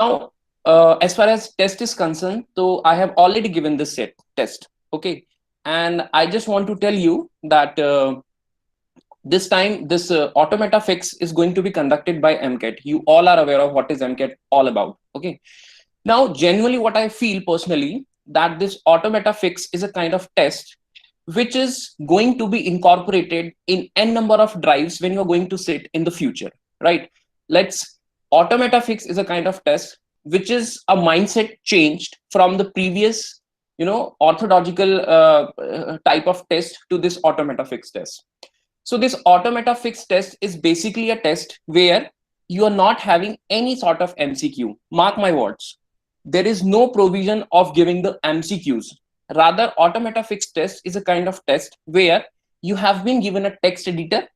as far as test is concerned, so I have already given this set test. Okay. And I just want to tell you that this time, this automata fix is going to be conducted by MCAT. You all are aware of what is MCAT all about. Okay. Now, generally, what I feel personally that this automata fix is a kind of test which is going to be incorporated in n number of drives when you're going to sit in the future, right? Let's automata fix is a kind of test which is a mindset changed from the previous, orthodoxical type of test to this automata fix test. So this automata fix test is basically a test where you are not having any sort of MCQ. Mark my words. There is no provision of giving the MCQs. Rather, automata fix test is a kind of test where you have been given a text editor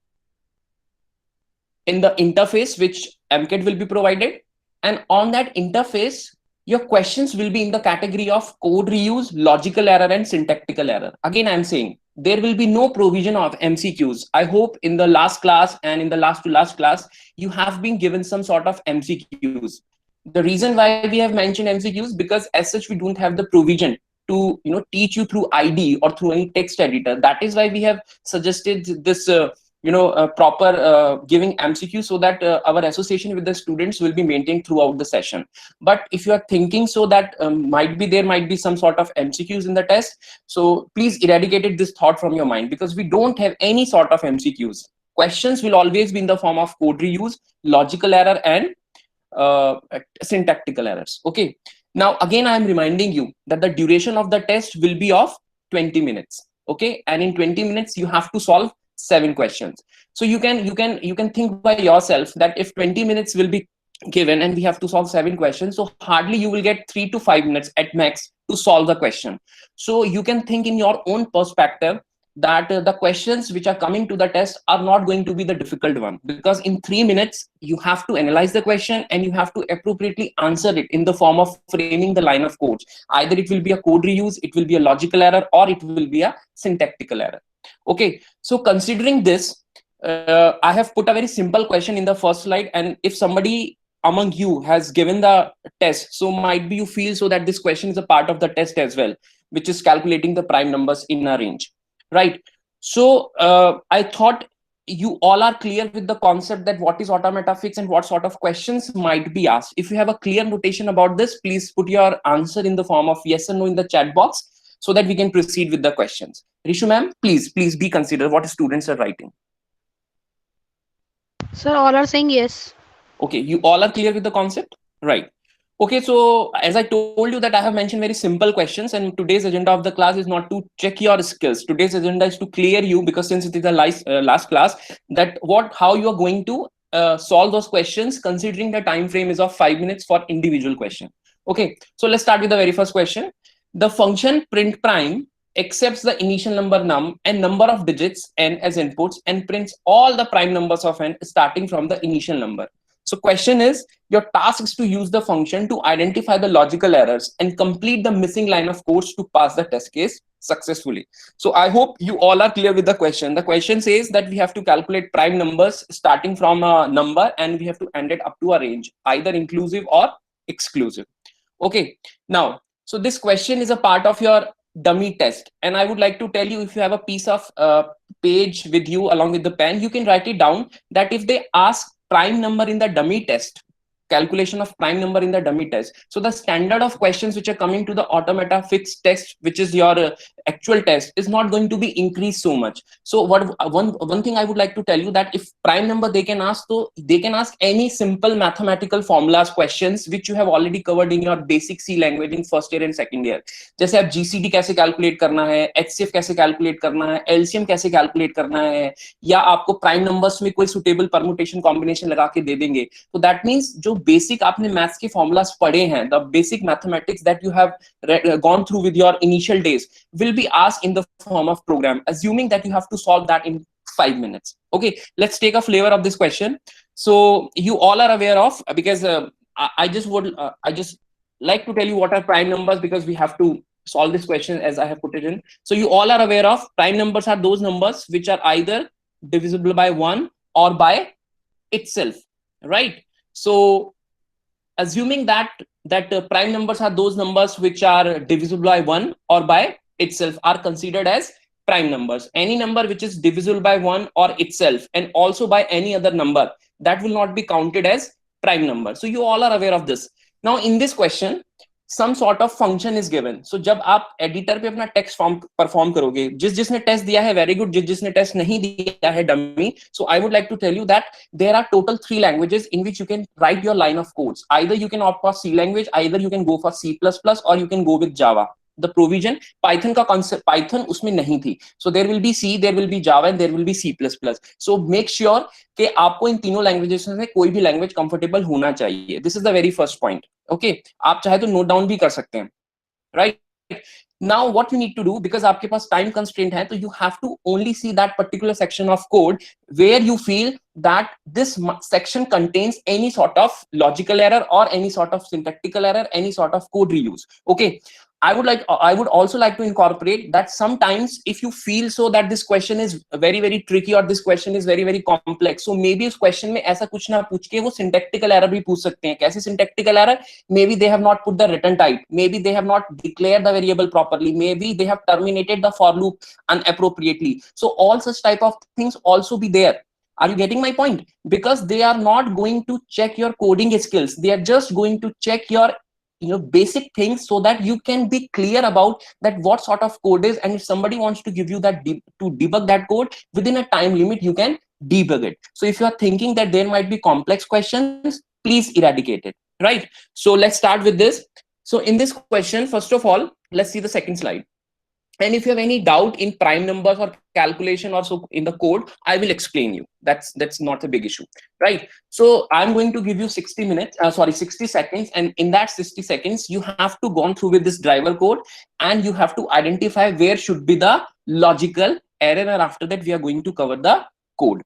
in the interface which MCAT will be provided. And on that interface, your questions will be in the category of code reuse, logical error, and syntactical error. Again, I'm saying there will be no provision of MCQs. I hope in the last class and in the last to last class, you have been given some sort of MCQs. The reason why we have mentioned MCQs, because as such, we don't have the provision to teach you through ID or through any text editor. That is why we have suggested this proper giving MCQ, so that our association with the students will be maintained throughout the session. But if you are thinking so that there might be some sort of MCQs in the test, so please eradicate this thought from your mind, because we don't have any sort of MCQs. Questions will always be in the form of code reuse, logical error, and uh, syntactical errors. Okay. Now, again, I am reminding you that the duration of the test will be of 20 minutes. Okay. And in 20 minutes, you have to solve 7 questions. So you can think by yourself that if 20 minutes will be given and we have to solve 7 questions, so hardly you will get 3 to 5 minutes at max to solve the question. So you can think in your own perspective that the questions which are coming to the test are not going to be the difficult one, because in 3 minutes you have to analyze the question and you have to appropriately answer it in the form of framing the line of codes. Either it will be a code reuse, it will be a logical error, or it will be a syntactical error. Okay, so considering this, I have put a very simple question in the first slide, and if somebody among you has given the test, so might be you feel so that this question is a part of the test as well, which is calculating the prime numbers in a range, right? So I thought you all are clear with the concept that what is automata fix and what sort of questions might be asked. If you have a clear notation about this, please put your answer in the form of yes or no in the chat box, so that we can proceed with the questions. Rishu ma'am, please be considered what students are writing. Sir, all are saying yes. Okay, you all are clear with the concept, right? Okay, so as I told you that I have mentioned very simple questions, and today's agenda of the class is not to check your skills. Today's agenda is to clear you, because since it is the last class, that how you are going to solve those questions, considering the time frame is of 5 minutes for individual question. Okay, so let's start with the very first question. The function print prime accepts the initial number num and number of digits n as inputs and prints all the prime numbers of n starting from the initial number. So question is, your task is to use the function to identify the logical errors and complete the missing line of codes to pass the test case successfully. So I hope you all are clear with the question. The question says that we have to calculate prime numbers starting from a number and we have to end it up to a range, either inclusive or exclusive. Okay, now, so this question is a part of your dummy test, and I would like to tell you, if you have a piece of page with you along with the pen, you can write it down that if they ask prime number in the dummy test, calculation of prime number in the dummy test, so the standard of questions which are coming to the automata fixed test, which is your actual test, is not going to be increased so much. So one thing I would like to tell you, that if prime number they can ask, so they can ask any simple mathematical formulas questions which you have already covered in your basic C language in first year and second year. जैसे आप GCD कैसे calculate करना है, HCF कैसे calculate करना है, LCM कैसे calculate करना है, या आपको प्राइम नंबर्स में कोई सुटेबल परमुटेशन कॉम्बिनेशन लगा के दे देंगे. तो दैट मींस जो बेसिक आपने मैथ्स के फॉर्मूलाज पढ़े हैं, the basic mathematics that you have gone through with your initial days will be asked in the form of program, assuming that you have to solve that in 5 minutes. Okay, let's take a flavor of this question. So you all are aware of, because I just like to tell you what are prime numbers, because we have to solve this question as I have put it in. So you all are aware of prime numbers are those numbers which are either divisible by 1 or by itself, right? So assuming that prime numbers are those numbers which are divisible by 1 or by itself are considered as prime numbers. Any number which is divisible by 1 or itself and also by any other number, that will not be counted as prime number. So you all are aware of this. Now in this question some sort of function is given. So जब आप editor पे अपना text form perform करोगे, जिसने test दिया है very good, जिसने test नहीं दिया है dummy. So I would like to tell you that there are total 3 languages in which you can write your line of codes. Either you can opt for C language, either you can go for C++, or you can go with Java. The provision Python का concept, Python उसमें नहीं थी. So there will be C, there will be Java, and there will be C++. So make sure कि आपको इन तीनों languages में कोई भी लैंग्वेज कंफर्टेबल होना चाहिए. This is the very first point. Okay, आप चाहे तो नोट डाउन भी कर सकते हैं, right. Now what you need to do, because आपके पास टाइम कंस्ट्रेंट है, तो you have to only see that particular section of code where you feel that this section contains any sort of logical error और any sort of syntactical error, any sort of code reuse. Okay, I would also like to incorporate that sometimes if you feel so that this question is very very tricky or this question is very very complex, so maybe उस question में ऐसा कुछ ना पूछ के वो syntactical error भी पूछ सकते हैं. कैसे syntactical error? Maybe they have not put the return type, maybe they have not declared the variable properly, maybe they have terminated the for loop inappropriately. So all such type of things also be there. Are you getting my point? Because they are not going to check your coding skills, they are just going to check your basic things so that you can be clear about that what sort of code is, and if somebody wants to give you that to debug that code within a time limit, you can debug it. So if you are thinking that there might be complex questions, please eradicate it, right? So let's start with this. So in this question, first of all, let's see the second slide. And if you have any doubt in prime numbers or calculation or so in the code, I will explain you. That's not a big issue, right? So I'm going to give you 60 seconds, and in that 60 seconds you have to go through with this driver code, and you have to identify where should be the logical error, and after that we are going to cover the code,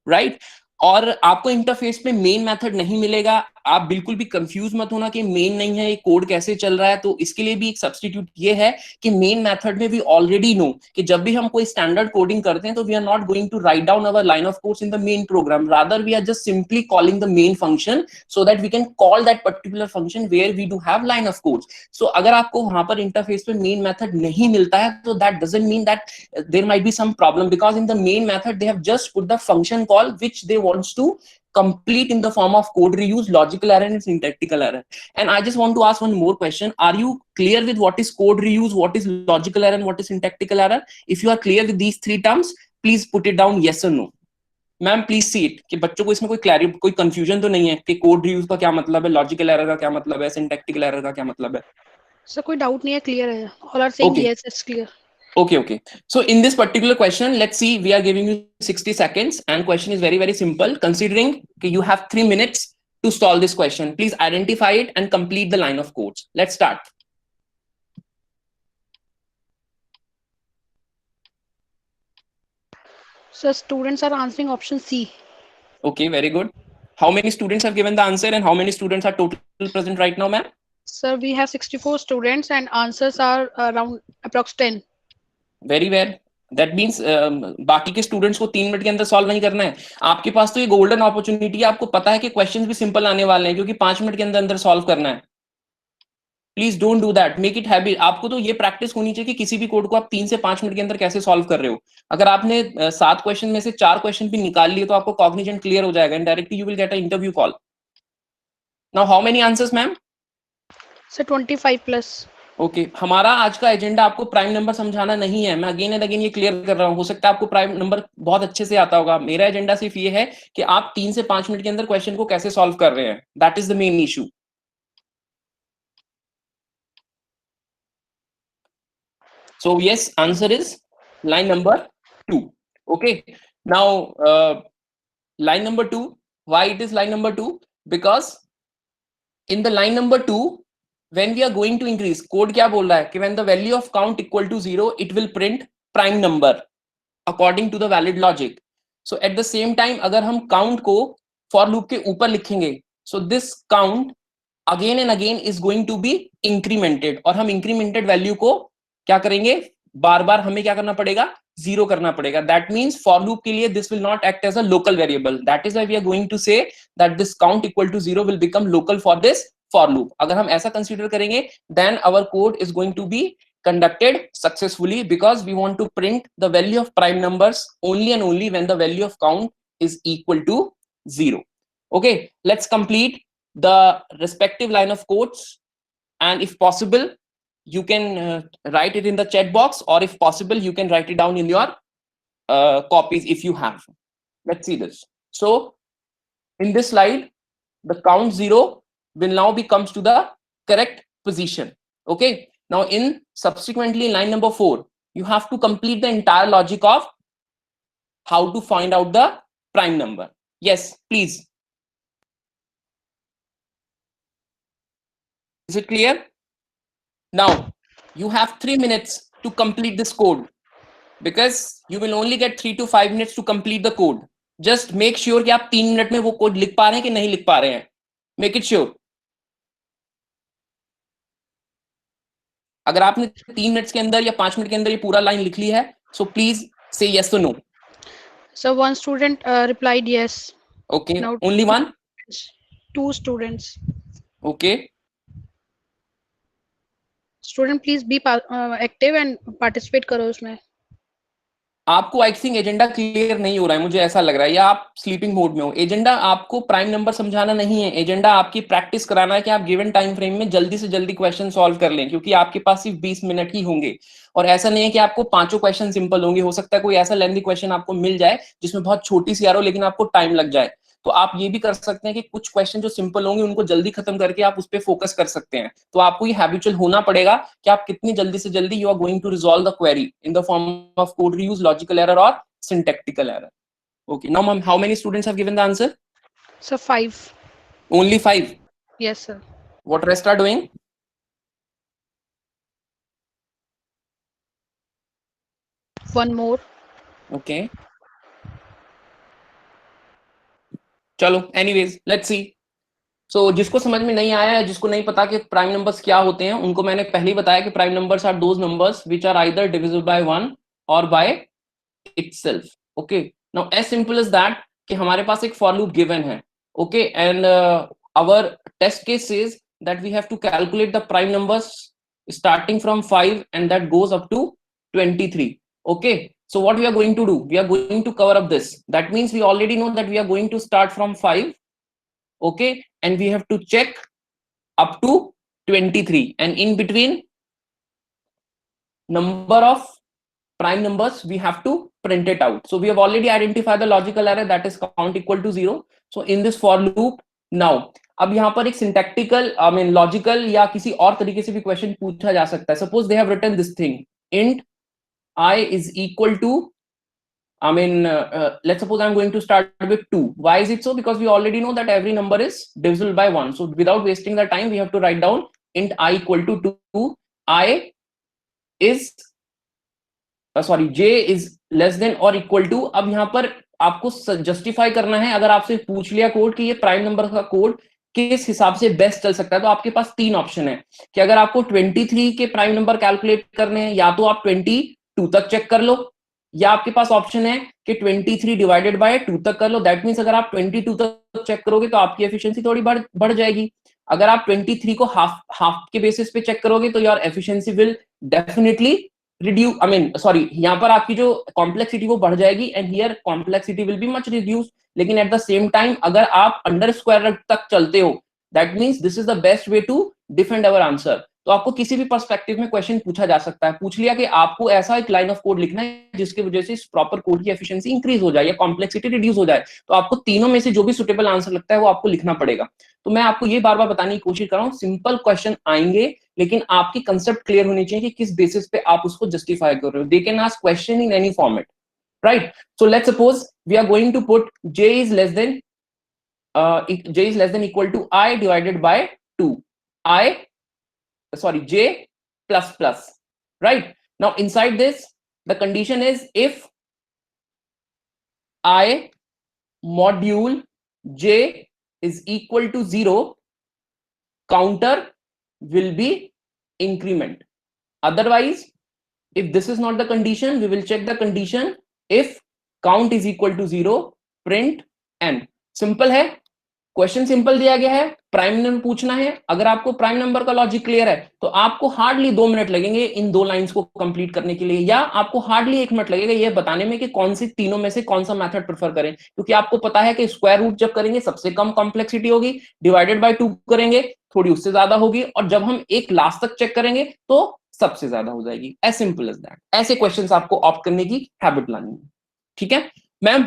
right? और आपको interface पे main method नहीं मिलेगा. आप बिल्कुल भी confuse मत होना कि मेन नहीं है, ये कोड कैसे चल रहा है. तो इसके लिए भी एक सब्स्टिट्यूट ये है कि मेन मेथड में वी ऑलरेडी नो कि जब भी हम कोई स्टैंडर्ड कोडिंग करते हैं तो we are not going to write down our line of codes in the main program, rather we are just simply calling the main function so that we can call that particular function where we do have line of codes. So अगर आपको वहां पर interface पे main method नहीं मिलता है तो that doesn't mean that there might be some problem, because in the main method they have just put the function call which they wants to complete in the form of code reuse, logical error, and syntactical error. And I just want to ask one more question. Are you clear with what is code reuse, what is logical error, and what is syntactical error? If you are clear with these 3 terms, please put it down yes or no. Ma'am please see it कि बच्चों को इसमें कोई confusion तो नहीं है कि code reuse का क्या मतलब है, लॉजिकल एरर का क्या मतलब है, सिंटैक्टिकल एरर का क्या मतलब है. सर कोई डाउट नहीं है, क्लियर है. All are saying yes, it's clear. Okay. So in this particular question, let's see, we are giving you 60 seconds and question is very, very simple. Considering you have 3 minutes to solve this question, please identify it and complete the line of codes. Let's start. So students are answering option C. Okay, very good. How many students have given the answer and how many students are total present right now, ma'am? Sir, we have 64 students and answers are around approx 10. Very well. That means बाकी के students को 3 minute के अंदर solve नहीं करना है. आपके पास तो ये गोल्डन अपॉर्चुनिटी है, आपको पता है कि क्वेश्चंस भी सिंपल आने वाले हैं क्योंकि 5 मिनट के अंदर अंदर सॉल्व करना है. Please don't do that, make it habit. आपको तो ये प्रैक्टिस होनी चाहिए कि किसी भी कोड को आप 3 से 5 मिनट के अंदर कैसे सॉल्व कर रहे हो. अगर आपने 7 क्वेश्चन में से 4 क्वेश्चन भी निकाल लिए तो आपको कॉग्निजेंट क्लियर हो जाएगा and directly you will get a interview call. Now how many answers ma'am? Sir 25 plus. Okay, हमारा आज का एजेंडा आपको प्राइम नंबर समझाना नहीं है. मैं अगेन एंड अगेन ये क्लियर कर रहा हूँ. हो सकता है आपको प्राइम नंबर बहुत अच्छे से आता होगा. मेरा एजेंडा सिर्फ ये है कि आप 3 से 5 मिनट के अंदर क्वेश्चन को कैसे सॉल्व कर रहे हैं. That is the main issue. So yes, answer is line number 2. Okay, now line number 2. Why it is line number 2? Because in the line number 2, when we are going to increase, code क्या बोल रहा है कि when the value of count equal to 0, it will print prime number according to the valid logic. So at the same time, अगर हम count को for loop के ऊपर लिखेंगे, so this count again and again is going to be incremented, और हम incremented value को क्या करेंगे, बार बार हमें क्या करना पड़ेगा, 0 करना पड़ेगा. दैट मीन्स फॉर लूप के लिए this will not act as a local variable. That is why we are going to say that this count equal to 0 will become local for this for loop. अगर हम ऐसा consider करेंगे then our code is going to be conducted successfully because we want to print the value of prime numbers only and only when the value of count is equal to 0. Okay, let's complete the respective line of codes, and if possible you can write it in the chat box, or if possible you can write it down in your copies if you have. Let's see this. So in this slide the count 0 will now be comes to the correct position. Okay, now in subsequently line number 4 you have to complete the entire logic of how to find out the prime number. Yes, please. Is it clear? Now you have 3 minutes to complete this code, because you will only get 3 to 5 minutes to complete the code. Just make sure कि आप 3 minute में वो code लिख पा रहे हैं कि नहीं लिख पा रहे हैं. Make it sure. अगर आपने 3 मिनट के अंदर या 5 मिनट के अंदर ये पूरा लाइन लिख ली है, so please say yes or no. So one student replied yes. Okay, Now only one. 2 students. Okay, Student please be active and participate करो उसमें. आपको आई थिंक एजेंडा क्लियर नहीं हो रहा है, मुझे ऐसा लग रहा है, या आप स्लीपिंग मोड में हो. एजेंडा आपको प्राइम नंबर समझाना नहीं है, एजेंडा आपकी प्रैक्टिस कराना है कि आप गिवन टाइम फ्रेम में जल्दी से जल्दी क्वेश्चन सॉल्व कर लें, क्योंकि आपके पास सिर्फ 20 मिनट ही होंगे. और ऐसा नहीं है कि आपको पांचों क्वेश्चन सिंपल होंगे, हो सकता है कोई ऐसा लेंथी क्वेश्चन आपको मिल जाए जिसमें बहुत छोटी सी आ रहा हो लेकिन आपको टाइम लग जाए. तो आप ये भी कर सकते हैं कि कुछ क्वेश्चन जो सिंपल होंगे उनको जल्दी खत्म करके आप उस पर फोकस कर सकते हैं. तो आपको ये हैबिचुअल होना पड़ेगा कि आप कितनी जल्दी से जल्दी you are going to resolve the query in the form of code reuse, logical error or syntactical error. Okay, now ma'am, how many students have given the answer? So 5. Only 5? Yes sir. What rest are doing? One more. Okay, चलो anyways let's see. So जिसको समझ में नहीं आया है, जिसको नहीं पता कि प्राइम नंबर्स क्या होते हैं, उनको मैंने पहले ही बताया कि prime numbers are those numbers which are either divisible by 1 और by itself. Okay, now as simple as that कि हमारे पास एक for loop given है. Okay, and our test case says that we have to calculate the prime numbers starting from 5 and that goes up to 23. Okay, so what we are going to do, we are going to cover up this. That means we already know that we are going to start from 5. Okay, and we have to check up to 23, and in between number of prime numbers we have to print it out. So we have already identified the logical error, that is count equal to 0. So in this for loop now, अब यहाँ पर एक syntactical I mean logical या किसी और तरीके से भी क्वेश्चन पूछा जा सकता है. Suppose they have written this thing, int I is equal to I mean let's suppose I'm going to start with 2. Why is it so? Because we already know that every number is divisible by 1. So without wasting the time we have to write down int I equal to 2. I is sorry j is less than और equal to. अब यहाँ पर आपको justify करना है. अगर आपसे पूछ लिया कोड कि ये प्राइम नंबर का कोड किस हिसाब से बेस्ट चल सकता है, तो आपके पास 3 ऑप्शन है कि अगर आपको 23 के प्राइम नंबर कैलकुलेट करने हैं, या तो आप 22 तक चेक कर लो, या आपके पास ऑप्शन है कि 23 डिवाइडेड बाय 2 तक कर लो. दैट मीन्स अगर आप 22 तक चेक करोगे तो आपकी एफिशिएंसी थोड़ी बढ़ जाएगी. अगर आप 23 को हाफ के बेसिस पे चेक करोगे तो your efficiency will definitely reduce. I mean sorry, यहाँ पर आपकी जो कॉम्प्लेक्सिटी वो बढ़ जाएगी, and here complexity will be much reduce. लेकिन एट द सेम टाइम अगर आप अंडर स्क्वायर रूट तक चलते हो, that means this is the best way to defend our answer. तो आपको किसी भी पर्सपेक्टिव में क्वेश्चन पूछा जा सकता है. पूछ लिया कि आपको ऐसा एक लाइन ऑफ कोड लिखना है जिसकी वजह से इस प्रॉपर कोड की एफिशिएंसी इंक्रीज हो जाए या कॉम्प्लेक्सिटी रिड्यूस हो जाए, तो आपको तीनों में से जो भी सुटेबल आंसर लगता है वो आपको लिखना पड़ेगा. तो मैं आपको ये बार बार बताने की कोशिश कर रहा हूँ, सिंपल क्वेश्चन आएंगे लेकिन आपकी कंसेप्ट क्लियर होनी चाहिए कि किस बेसिस पे आप उसको जस्टिफाई कर रहे हो. They can ask question in any format, right? So let's suppose we are going to put j is less than equal to I divided by 2. J plus plus, right? Now inside this the condition is if I module j is equal to 0, counter will be increment. Otherwise If this is not the condition, we will check the condition. If count is equal to 0, print n. Simple है, question simple दिया गया है, prime number पूछना है. अगर आपको prime number का logic clear है तो आपको हार्डली 2 मिनट लगेंगे इन 2 लाइंस को कंप्लीट करने के लिए, या आपको हार्डली 1 मिनट लगेगा ये बताने में कि कौन सी तीनों में से कौन सा मेथड प्रेफर करें. क्योंकि आपको पता है कि स्क्वायर रूट जब करेंगे सबसे कम कॉम्प्लेक्सिटी होगी, डिवाइडेड बाय 2 करेंगे थोड़ी उससे ज्यादा होगी, और जब हम एक लास्ट तक चेक करेंगे तो सबसे ज्यादा हो जाएगी. As simple as that. ऐसे क्वेश्चंस आपको ऑप्ट करने की हैबिट लानी है. ठीक है ma'am,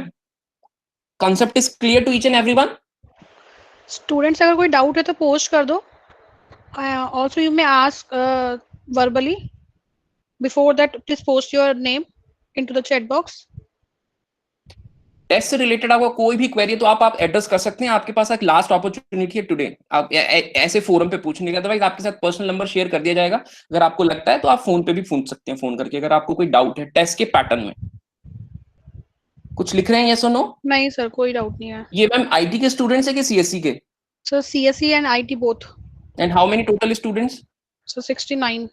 concept is clear to each and everyone? Students अगर कोई डाउट है तो पोस्ट कर दो. Also you may ask verbally. Before that, please post your name into the chat box. Test से रिलेटेड आपको कोई भी क्वेरी तो आप एड्रेस कर सकते हैं. आपके पास एक लास्ट अपॉर्चुनिटी है टुडे, आप ऐसे फोरम पे पूछने का. अदरवाइज आपके साथ पर्सनल नंबर शेयर कर दिया जाएगा. अगर आपको लगता है तो आप फोन पे भी पूछ सकते हैं, फोन करके, अगर आपको कोई डाउट है टेस्ट के पैटर्न में. कुछ लिख रहे हैं यस और नो? नहीं सर, कोई डाउट नहीं है. ये मैम आईटी के स्टूडेंट्स है कि सीएससी के? Sir CSE and IT both. And how many total students? So 69.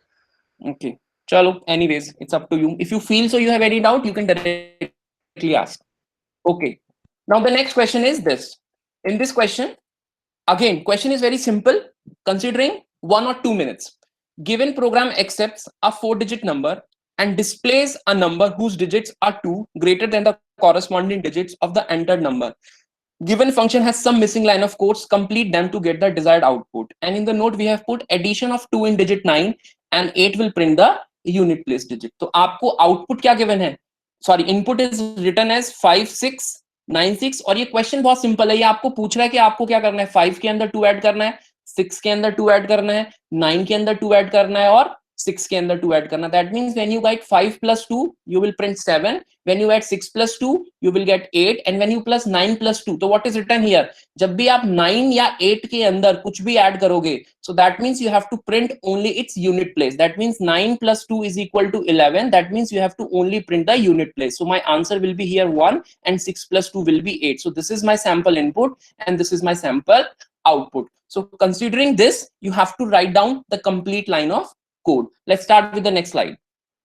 Okay, चलो, anyways it's up to you. If you feel so you have any doubt you can directly ask. Okay, now the next question is this. In this question, again, question is very simple, considering 1 or 2 minutes. Given program accepts a 4-digit number and displays a number whose digits are 2 greater than the corresponding digits of the entered number. Given function has some missing line of codes, complete them to get the desired output. And in the note we have put addition of 2 in digit 9 and 8 will print the unit place digit. तो आपको output क्या given है? Sorry, input is written as 5696. और ये question बहुत simple है. ये आपको पूछ रहा है कि आपको क्या करना है, 5 के अंदर 2 ऐड करना है, 6 के अंदर 2 ऐड करना है, 9 के अंदर 2 ऐड करना है, और 6 के अंदर 2 ऐड करना है. That means when you get 5 plus 2 you will print 7, when you add 6 plus 2 you will get 8, and when you plus 9 plus 2, तो what is written here? जब भी आप 9 या 8 के अंदर कुछ भी ऐड करोगे, so that means you have to print only its unit place. That means 9 plus 2 is equal to 11. That means you have to only print the unit place. So my answer will be here 1, and 6 plus 2 will be 8. So this is my sample input and this is my sample output. So considering this, you have to write down the complete line of code. Let's start with the next slide.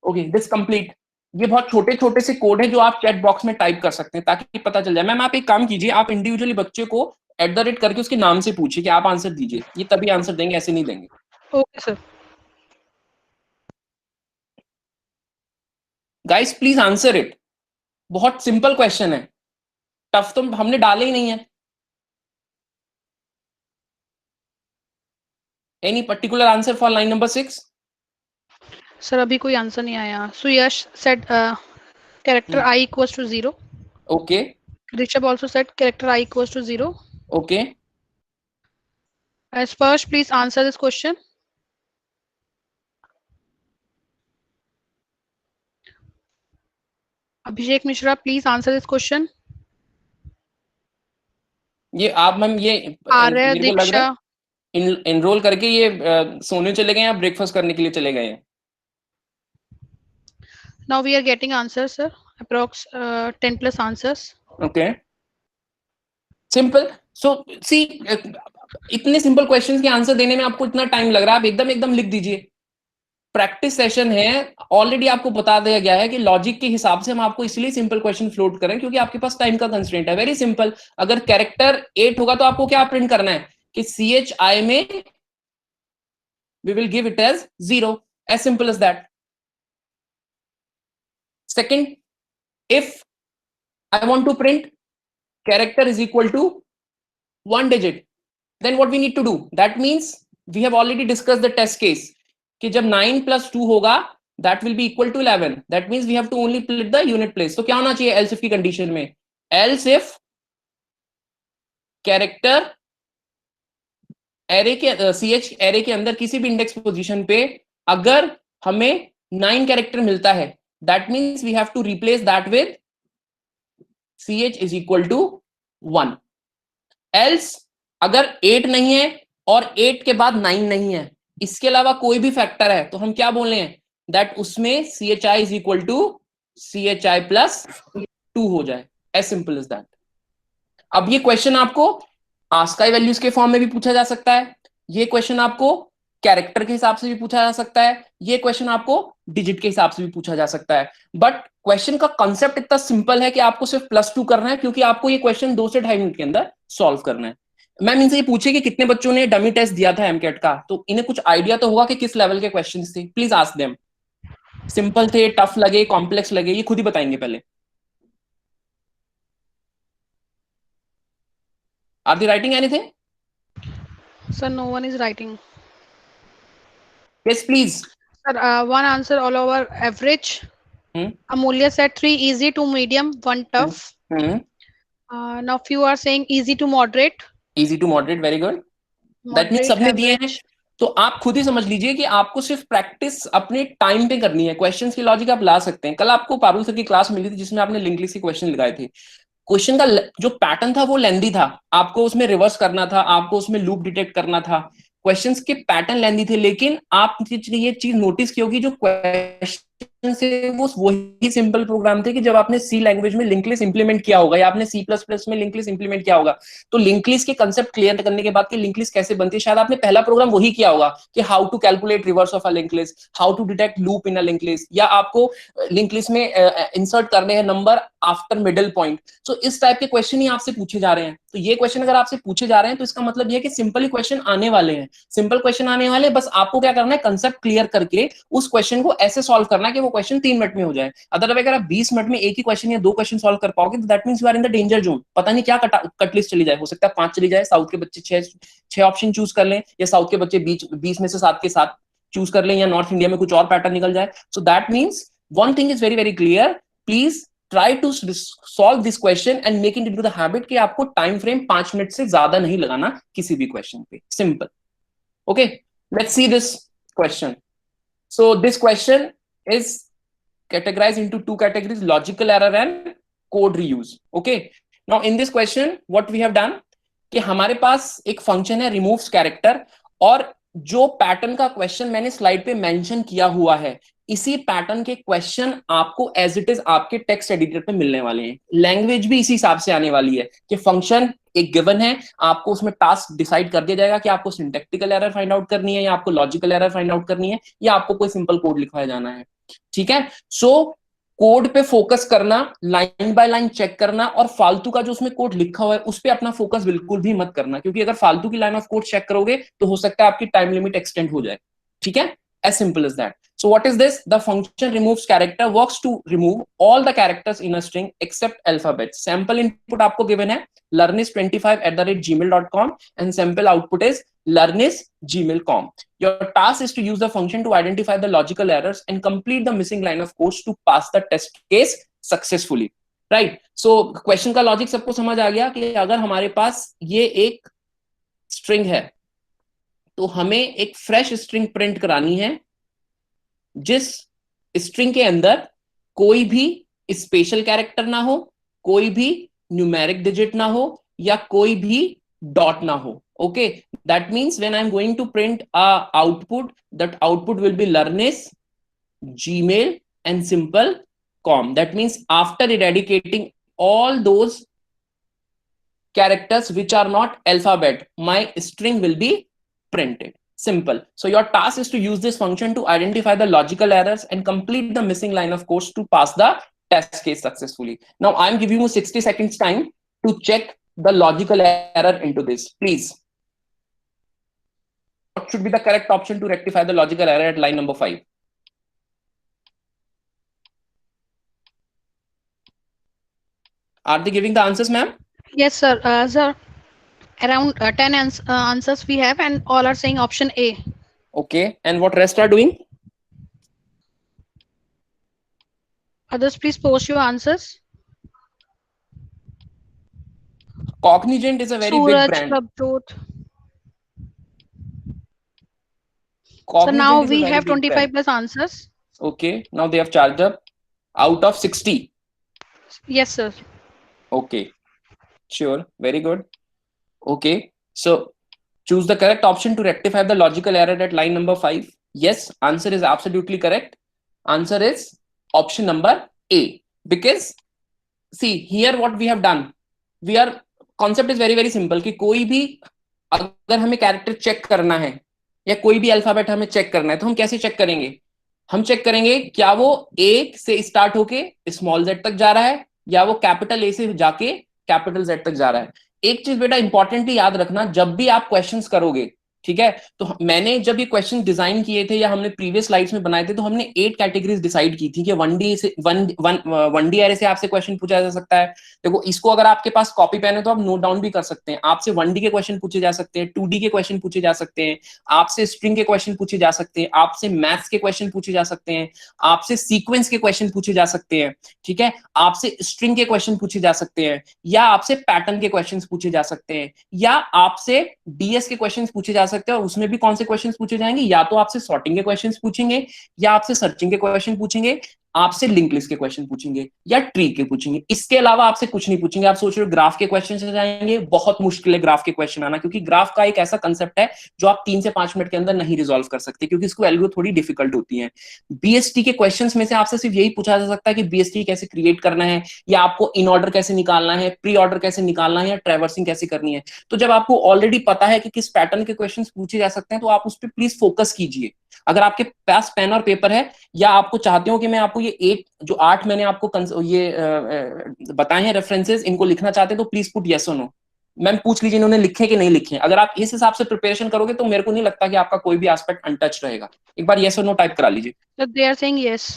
Okay, this complete. ये बहुत छोटे छोटे से code है जो आप chat box में type कर सकते हैं ताकि पता चल जाए. मैम आप एक काम कीजिए, आप इंडिविजुअली बच्चे को @ करके उसके नाम से पूछिए कि आप आंसर दीजिए. ये तभी आंसर देंगे, ऐसे नहीं देंगे. Okay sir. Guys please answer it. बहुत सिंपल क्वेश्चन है, टफ तो हमने डाले ही नहीं है. Any particular answer for line number 6? Sir अभी कोई आंसर नहीं आया. सुयश said character I equals to 0. Okay Rishabh also said character I equals to 0. Okay. Sparsh, please answer this question. Abhishek Mishra, please answer this question. ये आप ma'am ये आर्य मेरे को लग रहा दीक्षा. है इनरोल करके ये सोने चले गए या ब्रेकफास्ट करने के लिए चले गए हैं. Now we are getting answers, sir. Approx 10 plus answers. Okay, simple. So see, इतने सिंपल क्वेश्चंस के आंसर देने में आपको इतना टाइम लग रहा है, आप एकदम लिख दीजिए. प्रैक्टिस सेशन है, ऑलरेडी आपको बता दिया गया है कि लॉजिक के हिसाब से हम आपको इसलिए सिंपल क्वेश्चन फ्लोट करें क्योंकि आपके पास टाइम का कंस्ट्रेंट है. Very simple. अगर कैरेक्टर 8 होगा तो आपको क्या प्रिंट करना है कि CHI में we will give it as 0. as simple as that. Second, if I want to print character is equal to 1 digit, then what we need to do? That means we have already discussed the test case कि जब 9 plus 2 होगा that will be equal to 11. That means we have to only split the unit place. तो क्या होना चाहिए else if की condition में? else if character array के CH एरे के अंदर किसी भी इंडेक्स पोजीशन पे अगर हमें 9 कैरेक्टर मिलता है, that means we have to replace that with CH is equal to 1. else अगर 8 नहीं है और 8 के बाद 9 नहीं है, इसके अलावा कोई भी फैक्टर है, तो हम क्या बोल रहे हैं दैट उसमें CHI is equal to CHI plus 2 हो जाए. as simple as that. अब ये क्वेश्चन आपको ASCII वैल्यूज के फॉर्म में भी पूछा जा सकता है. ये क्वेश्चन आपको कैरेक्टर के हिसाब से भी पूछा जा सकता है, ये क्वेश्चन आपको डिजिट के हिसाब से भी पूछा जा सकता है। बट क्वेश्चन का कॉन्सेप्ट इतना सिंपल है कि आपको सिर्फ +2 करना है, क्योंकि आपको ये क्वेश्चन 2 से 2.5 मिनट के अंदर सॉल्व करना है। मैम इनसे ये पूछे कि कितने बच्चों ने डमी टेस्ट दिया था एमकेट का, तो इन्हें कुछ आइडिया तो होगा कि किस लेवल के क्वेश्चन थे। प्लीज आस्क देम, सिंपल थे, टफ लगे, कॉम्प्लेक्स लगे, ये खुद ही बताएंगे पहले। Are they writing anything? Sir, no one is writing. Yes please. Sir, one answer all over average. Amulya said 3 easy to medium, 1 tough. Now few are saying easy to moderate. Easy to moderate, very good. That mean Moderate, सबने दिए हैं। average. तो आप खुद ही समझ लीजिए कि आपको सिर्फ प्रैक्टिस अपने टाइम पे करनी है। क्वेश्चंस की लॉजिक आप ला सकते हैं। कल आपको पारुल सर की क्लास मिली थी जिसमें आपने लिंक लिस्ट के क्वेश्चन लगाए थे। क्वेश्चन का जो पैटर्न था वो लेंदी था, आपको उसमें रिवर्स करना था, आपको उसमें लूप डिटेक्ट करना था। क्वेश्चंस के पैटर्न लेंदी थे, लेकिन आप ये चीज नोटिस की होगी, जो क्वेश्चन से वो वही सिंपल प्रोग्राम थे कि जब आपने सी लैंग्वेज में लिंक लिस्ट इंप्लीमेंट किया होगा या आपने C++ में लिंक लिस्ट इंप्लीमेंट किया होगा, तो लिंक लिस्ट के कंसेप्ट क्लियर करने के बाद कि लिंक लिस्ट कैसे बनती है, शायद आपने पहला प्रोग्राम वही किया होगा कि how to calculate reverse of a link list, how to detect loop in a link list, या आपको लिंक लिस्ट में इंसर्ट करने हैं number after middle point. So इस टाइप के क्वेश्चन ही आपसे पूछे जा रहे हैं। तो ये क्वेश्चन अगर आपसे पूछे जा रहे हैं तो इसका मतलब ये है कि सिंपल ही क्वेश्चन आने वाले हैं। सिंपल क्वेश्चन आने वाले, बस आपको क्या करना है, कंसेप्ट क्लियर करके उस क्वेश्चन को ऐसे सॉल्व करना है कि वो क्वेश्चन 3 मिनट में हो जाए। अदरवाइज अगर आप 20 मिनट में एक ही क्वेश्चन या 2 क्वेश्चन सॉल्व कर पाओगे तो that means you are in the danger zone. पता नहीं क्या कट लिस्ट चली जाए, हो सकता है 5 चली जाए, साउथ के बच्चे 6 ऑप्शन चूज कर लें, या साउथ के बच्चे 20 में से 7 के 7 चूज कर लें, या नॉर्थ इंडिया में कुछ और पैटर्न निकल जाए। So that means one thing is very very clear, please try to solve this question and make it into the habit कि आपको टाइम फ्रेम 5 मिनट से ज्यादा नहीं लगाना किसी भी क्वेश्चन पे। Simple. Okay, let's see this question. So this question is categorized into 2 categories, logical error and code reuse. Okay, now in this question what we have done कि हमारे पास एक फंक्शन है removes character, और जो pattern का question मैंने slide पे मेंशन किया हुआ है, इसी पैटर्न के क्वेश्चन आपको एज इट इज आपके टेक्स्ट एडिटर पे मिलने वाले हैं। लैंग्वेज भी इसी हिसाब से आने वाली है कि फंक्शन एक गिवन है, आपको उसमें टास्क डिसाइड कर दिया जाएगा कि आपको सिंटैक्टिकल एरर फाइंड आउट करनी है, या आपको लॉजिकल एरर फाइंड आउट करनी है, या आपको कोई सिंपल कोड लिखवाया जाना है। ठीक है, सो कोड पे फोकस करना, लाइन बाय लाइन चेक करना, और फालतू का जो उसमें कोड लिखा हुआ है उस पे अपना फोकस बिल्कुल भी मत करना, क्योंकि अगर फालतू की लाइन ऑफ कोड चेक करोगे तो हो सकता है आपकी टाइम लिमिट एक्सटेंड हो जाए। ठीक है, as simple as that. So what is this? The function removes character works to remove all the characters in a string except alphabets. Sample input आपको given है learnis25@gmail.com and sample output is learnis@gmail.com. Your task is to use the function to identify the logical errors and complete the missing line of code to pass the test case successfully. Right? So question का logic सबको समझ आ गया कि अगर हमारे पास ये एक string है तो हमें एक फ्रेश स्ट्रिंग प्रिंट करानी है जिस स्ट्रिंग के अंदर कोई भी स्पेशल कैरेक्टर ना हो, कोई भी न्यूमेरिक डिजिट ना हो, या कोई भी डॉट ना हो। Okay, that means when I am going to print a output, that output will be learnis gmail and simple com. That means after eradicating all those characters which are not alphabet, my string will be printed. Simple. So your task is to use this function to identify the logical errors and complete the missing line of code to pass the test case successfully. Now I'm giving you 60 seconds time to check the logical error into this. Please. What should be the correct option to rectify the logical error at line number 5? Are they giving the answers, ma'am? Yes, sir. Sir, around 10 answers we have, and all are saying option A. Okay, and what rest are doing? Others, please post your answers. Cognizant is a very big Suraj, brand. Prabjot. So Cognizant now is a we very have big 25 brand. plus answers. Okay, now they have charged up out of 60. Yes, sir. Okay, sure, very good. Okay, so choose the correct option to rectify the logical error at line number 5. Yes, answer is absolutely correct. Answer is option number A. Because see here what we have done, we are concept is very very simple कि कोई भी अगर हमें character check करना है या कोई भी अल्फाबेट हमें चेक करना है, तो हम कैसे चेक करेंगे? हम चेक करेंगे क्या वो ए से स्टार्ट होके स्मॉल जेड तक जा रहा है, या वो कैपिटल ए से जाके कैपिटल जेड तक जा रहा है। एक चीज बेटा इंपॉर्टेंटली याद रखना, जब भी आप क्वेश्चंस करोगे, ठीक है, तो मैंने जब ये क्वेश्चन डिजाइन किए थे या हमने प्रीवियस स्लाइड्स में बनाए थे, तो हमने 8 कैटेगरीज डिसाइड की थी कि वन डी एरे से आपसे क्वेश्चन पूछा जा सकता है। देखो इसको अगर आपके पास कॉपी पेन है तो आप नोट डाउन भी कर सकते हैं। आपसे 1D के क्वेश्चन पूछे जा सकते हैं, 2D के क्वेश्चन पूछे जा सकते हैं, आपसे स्ट्रिंग के क्वेश्चन पूछे जा सकते हैं, आपसे मैथ्स के क्वेश्चन पूछे जा सकते हैं, आपसे सीक्वेंस के क्वेश्चन पूछे जा सकते हैं, ठीक है, आपसे स्ट्रिंग के क्वेश्चन पूछे जा सकते हैं, या आपसे पैटर्न के क्वेश्चन पूछे जा सकते हैं, या आपसे डीएस के क्वेश्चन पूछे जा सकते हैं। और उसमें भी कौन से क्वेश्चन पूछे जाएंगे? या तो आपसे सॉर्टिंग के क्वेश्चन पूछेंगे, या आपसे सर्चिंग के क्वेश्चन पूछेंगे, आपसे लिंक लिस्ट के क्वेश्चन पूछेंगे, या ट्री के पूछेंगे। इसके अलावा आपसे कुछ नहीं पूछेंगे। आप सोच रहे हो ग्राफ के क्वेश्चन से जाएंगे, बहुत मुश्किल है ग्राफ के क्वेश्चन आना, क्योंकि ग्राफ का एक ऐसा कंसेप्ट है जो आप 3 से 5 मिनट के अंदर नहीं रिजॉल्व कर सकते, क्योंकि इसको वैल्यू थोड़ी डिफिकल्ट होती है। बीएसटी के क्वेश्चंस में से आपसे सिर्फ यही पूछा जा सकता है कि बीएसटी कैसे क्रिएट करना है, या आपको इन ऑर्डर कैसे निकालना है, प्री ऑर्डर कैसे निकालना है, या ट्रैवर्सिंग कैसे करनी है। तो जब आपको ऑलरेडी पता है कि किस पैटर्न के क्वेश्चन पूछे जा सकते हैं, तो आप उस पर प्लीज फोकस कीजिए। अगर आपके पास पेन और पेपर है, या आपको चाहते हो कि मैं आपको ये 8 मैंने आपको ये बताए हैं रेफरेंसेस, इनको लिखना चाहते हैं, तो प्लीज पुट यस और नो। मैम पूछ लीजिए इन्होंने लिखे कि नहीं लिखे। अगर आप इस हिसाब से प्रिपरेशन करोगे तो मेरे को नहीं लगता कि आपका कोई भी एस्पेक्ट अनटच रहेगा। एक बार यस और नो टाइप करा लीजिए। So they are saying yes.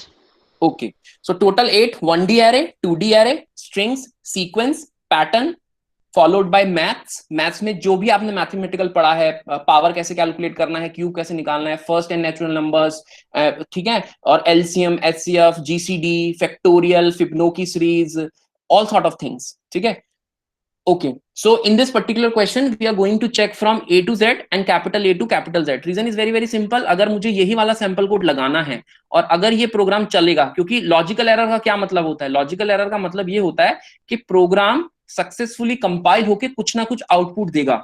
Okay, so total 8 1D array, 2D array, strings, sequence, pattern, followed by maths. Maths में जो भी आपने मैथमेटिकल पढ़ा है, पावर कैसे कैलकुलेट करना है, क्यूब कैसे निकालना है, फर्स्ट एंड नेचुरल नंबर्स, ठीक है, और LCM, HCF, GCD, factorial, Fibonacci series, all sort of things, ठीक है। Okay, so in this particular question we are going to check from A to Z and capital A to capital Z. Reason is very very simple. अगर मुझे यही वाला sample code लगाना है और अगर ये प्रोग्राम चलेगा, क्योंकि लॉजिकल एरर का क्या मतलब होता है? लॉजिकल एरर का मतलब ये होता है कि प्रोग्राम सक्सेसफुली कंपाइल होके कुछ ना कुछ आउटपुट देगा,